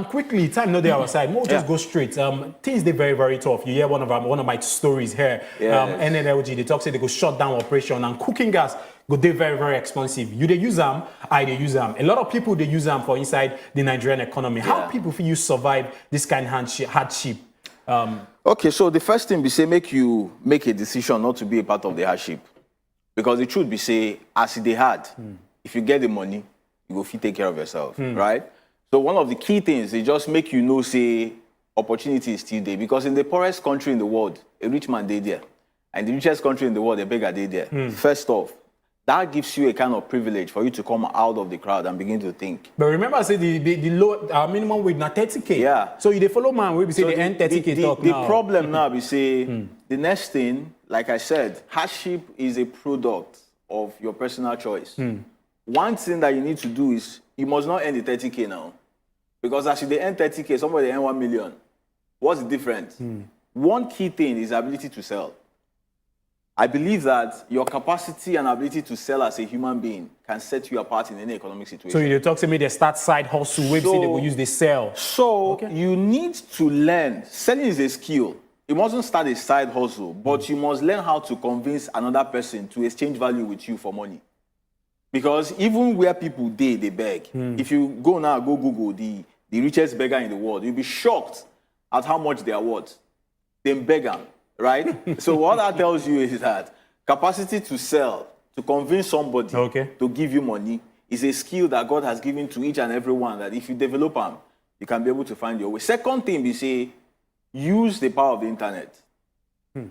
Quickly, time no day our side. We'll just go straight. Things they very, very tough. You hear one of my stories here. NNLG, they talk say they go shut down operation and cooking gas go they very, very expensive. You they use them, I they use them. A lot of people they use them for inside the Nigerian economy. How people feel you survive this kind of hardship? Okay, so the first thing we say make you make a decision not to be a part of the hardship. Because the truth be say, as they had, if you get the money, you go fit take care of yourself, right? So one of the key things is just make you know, say, opportunity is still there. Because in the poorest country in the world, a rich man they there. And the richest country in the world, a beggar they there. First off, that gives you a kind of privilege for you to come out of the crowd and begin to think. But remember, I say the low minimum wage na 30K. Yeah. So you they follow man, we say so the end 30K talk now. The problem now, we say, the next thing, like I said, hardship is a product of your personal choice. One thing that you need to do is, you must not earn the 30K now. Because as they earn 30K, somebody earn 1 million. What's the difference? One key thing is ability to sell. I believe that your capacity and ability to sell as a human being can set you apart in any economic situation. So you talk to me, they start side hustle, they will use the sell. So you need to learn. Selling is a skill. You mustn't start a side hustle, but you must learn how to convince another person to exchange value with you for money. Because even where people they beg. If you go now, go Google the richest beggar in the world, you'll be shocked at how much they are worth. They beg them. Right? So what that tells you is that capacity to sell, to convince somebody to give you money is a skill that God has given to each and every one that if you develop them, you can be able to find your way. Second thing, we say, use the power of the internet.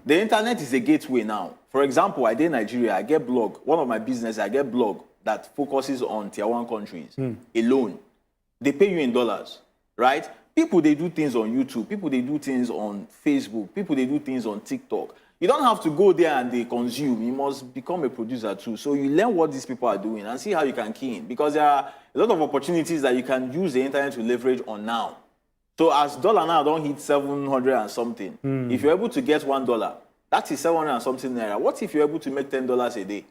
The internet is a gateway now. For example, I did Nigeria, I get blog. One of my businesses, I get blog that focuses on tier 1 countries alone. They pay you in dollars, right? People, they do things on YouTube. People, they do things on Facebook. People, they do things on TikTok. You don't have to go there and they consume. You must become a producer too. So you learn what these people are doing and see how you can key in. Because there are a lot of opportunities that you can use the internet to leverage on now. So as dollar now don't hit 700 and something. If you're able to get $1, that is 700 and something naira. What if you're able to make $10 a day?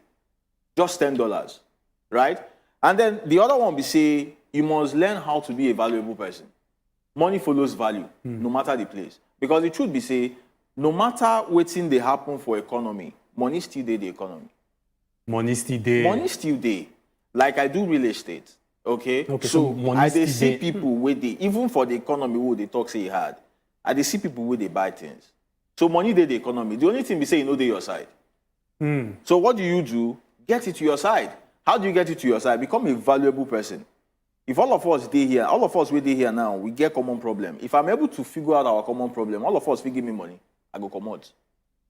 Just $10, right? And then the other one, we say, you must learn how to be a valuable person. Money follows value, no matter the place. Because the truth be say, no matter what thing they happen for economy, money still there the economy. Money still there. Money still there. Like I do real estate, okay? So I dey see people where they, even for the economy who they talk say hard, I dey see people where they buy things. So money there the economy. The only thing we say, you know, they your side. So what do? Get it to your side. How do you get it to your side? Become a valuable person. If all of us stay here, all of us we stay here now, we get common problem. If I'm able to figure out our common problem, all of us will give me money, I go come out.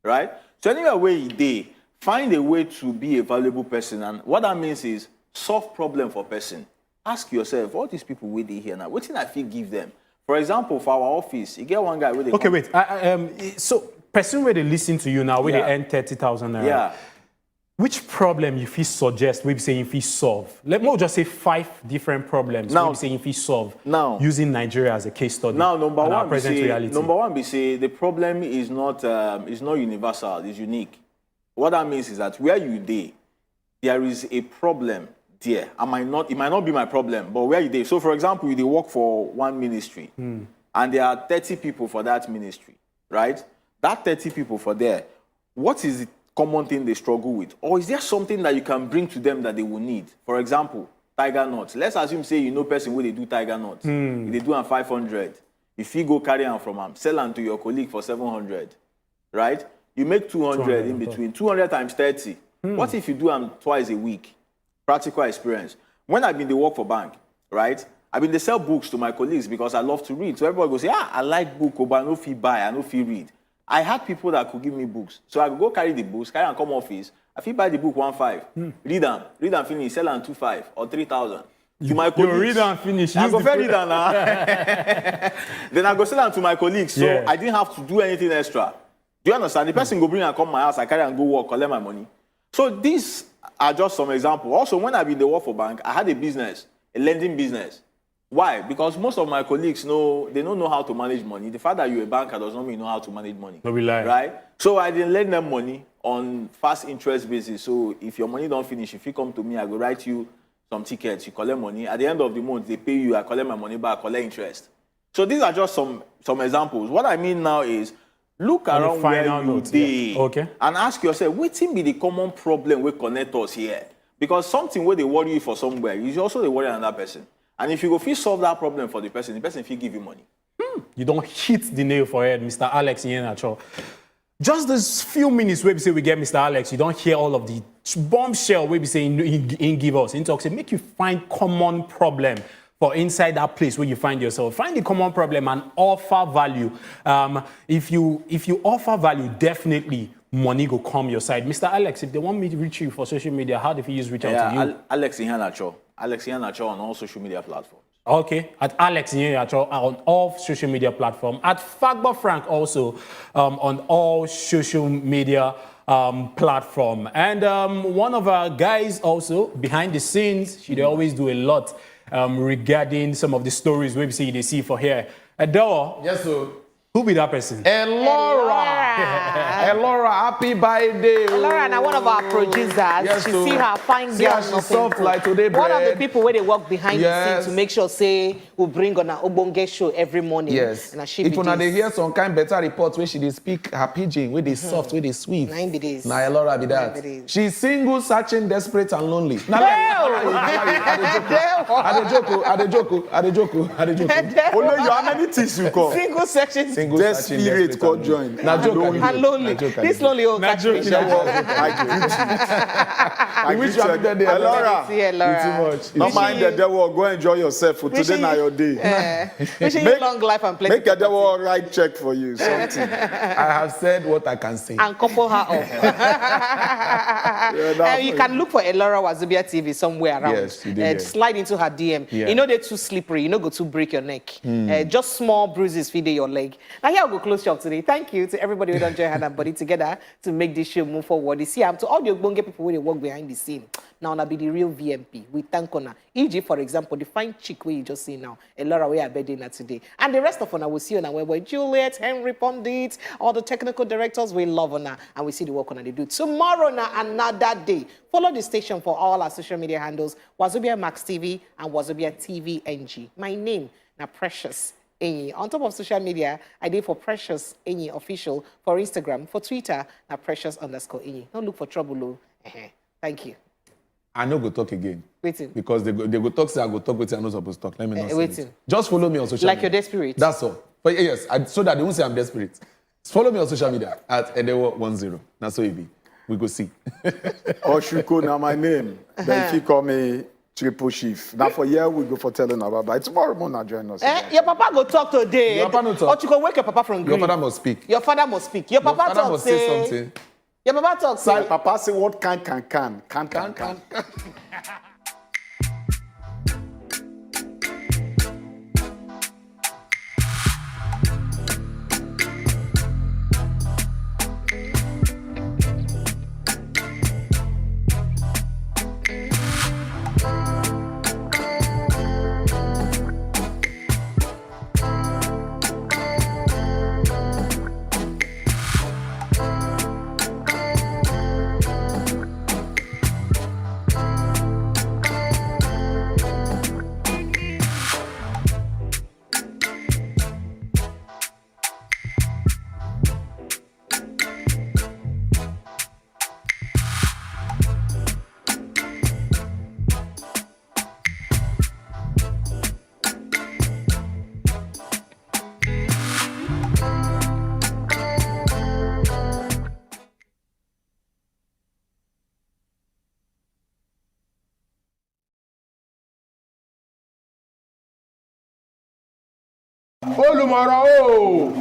Right? So anyway, where you day, find a way to be a valuable person. And what that means is solve problem for person. Ask yourself, all these people where they here now, what thing I feel give them? For example, for our office, you get one guy where they okay, wait. So person where they listen to you now, where they earn 30,000 naira. Yeah. Which problem you feel suggest, we be saying if you solve? Let me just say 5 different problems now, we be saying if you solve now, using Nigeria as a case study. Now, number one, reality. we say the problem is not universal, it's unique. What that means is that where you dey, there is a problem there. It might not be my problem, but where you dey. So for example, you dey work for one ministry and there are 30 people for that ministry, right? That 30 people for there, what is the common thing they struggle with? Or is there something that you can bring to them that they will need? For example, tiger nuts. Let's assume, say, you know person where they do tiger nuts. They do am 500. If you go carry them from them, sell them to your colleague for 700, right? You make 200 in between. 200 times 30. What if you do them twice a week? Practical experience. When I've been to work for bank, right? I've been to sell books to my colleagues because I love to read. So everybody goes, yeah, I like book, but I no fee buy, I no fee read. I had people that could give me books. So I could go carry the books, carry and come office. I feel buy the book 1.5. Read them finish, sell them 2.5 or 3,000. To my colleagues. You read and finish. I go fair read them now. Then I go sell them to my colleagues. So I didn't have to do anything extra. Do you understand? The person go bring and come my house, I carry and go work, collect my money. So these are just some examples. Also, when I been the work for bank, I had a business, a lending business. Why? Because most of my colleagues they don't know how to manage money. The fact that you're a banker does not mean you know how to manage money. No, we lie. Right? So I didn't lend them money on fast interest basis. So if your money don't finish, if you come to me, I go write you some tickets, you collect money. At the end of the month, they pay you, I collect my money back, collect interest. So these are just some examples. What I mean now is, look around where you dey and ask yourself, what be the common problem we connect us here? Because something where they worry you for somewhere, you also they worry another person. And if you go feel solve that problem for the person will give you money. You don't hit the nail for head, Mr. Alex Iheanacho. Just this few minutes where we say we get Mr. Alex, you don't hear all of the bombshell where we say in give us. In talk, say make you find common problem for inside that place where you find yourself. Find the common problem and offer value. If you offer value, definitely money will come your side. Mr. Alex, if they want me to reach you for social media, how do they reach out to you? Alex Iheanacho on all social media platforms. Okay, at Alex Iheanacho on all social media platforms. At Fagba Frank also on all social media platform. And one of our guys also behind the scenes, she always do a lot regarding some of the stories we see for here. Adore. Yes, sir. Who be that person? Elora, happy birthday. Elora, now one of our producers. Yes, she see her fine girl. She soft like today, one of the people where they work behind the scenes to make sure, say, we bring on an Obonge show every morning. Yes. And she if they hear some kind better reports where she they speak her pidgin, where they soft, where they sweet. 90 days. Now Elora be that. She's single, searching, desperate, and lonely. I dey joke. Only you, how many things you call? Single section. Desperate called join. Now joke. And lonely. This lonely old catch me. I wish you had that day. Elora. Not mind that they will go enjoy yourself for today now your day. Wishing you long life and plenty. Make a devil right check for you. Something. I have said what I can say. And couple her up. You can look for Elora Wazobia TV somewhere around. Yes, you did, slide into her DM. Yeah. You know they're too slippery. You know go to break your neck. Just small bruises feed your leg. Now here I'll go close shop today. Thank you to everybody who don't join hand and body together to make this show move forward. You see, I'm to all the Ogbonge people who work behind the scene. Now I'll be the real VMP. We thank on E.g., for example, the fine chick where you just see now, Elora we are bedding her today. And the rest of her will see on our web, Juliet, Henry Pondit, all the technical directors, we love on her and we see the work on her they do. Tomorrow now, another day. Follow the station for all our social media handles, Wazobia Max TV and Wazobia TV NG. My name, now Precious Enyi. On top of social media, I did for Precious Enyi Official for Instagram, for Twitter, now Precious_Enyi. Don't look for trouble, Thank you. I no go talk again. Waiting. Because they go talk, say I go talk, I'm not supposed to talk. Let me not say waiting. it. Just follow me on social media. Like you're desperate. That's all. But yes, so that they won't say I'm desperate. Follow me on social media at Edewo10. That's so it be. We go see. Oshuko, now my name. Then if you call me Triple Chief. Now for here we go for telling about, but tomorrow morning join us. Your papa go talk today. Your papa no talk. Or you go wake your papa from green. Your father must speak. Your father must speak. Your papa talk must say something. Your papa talk say. Papa say what can. Olumoro!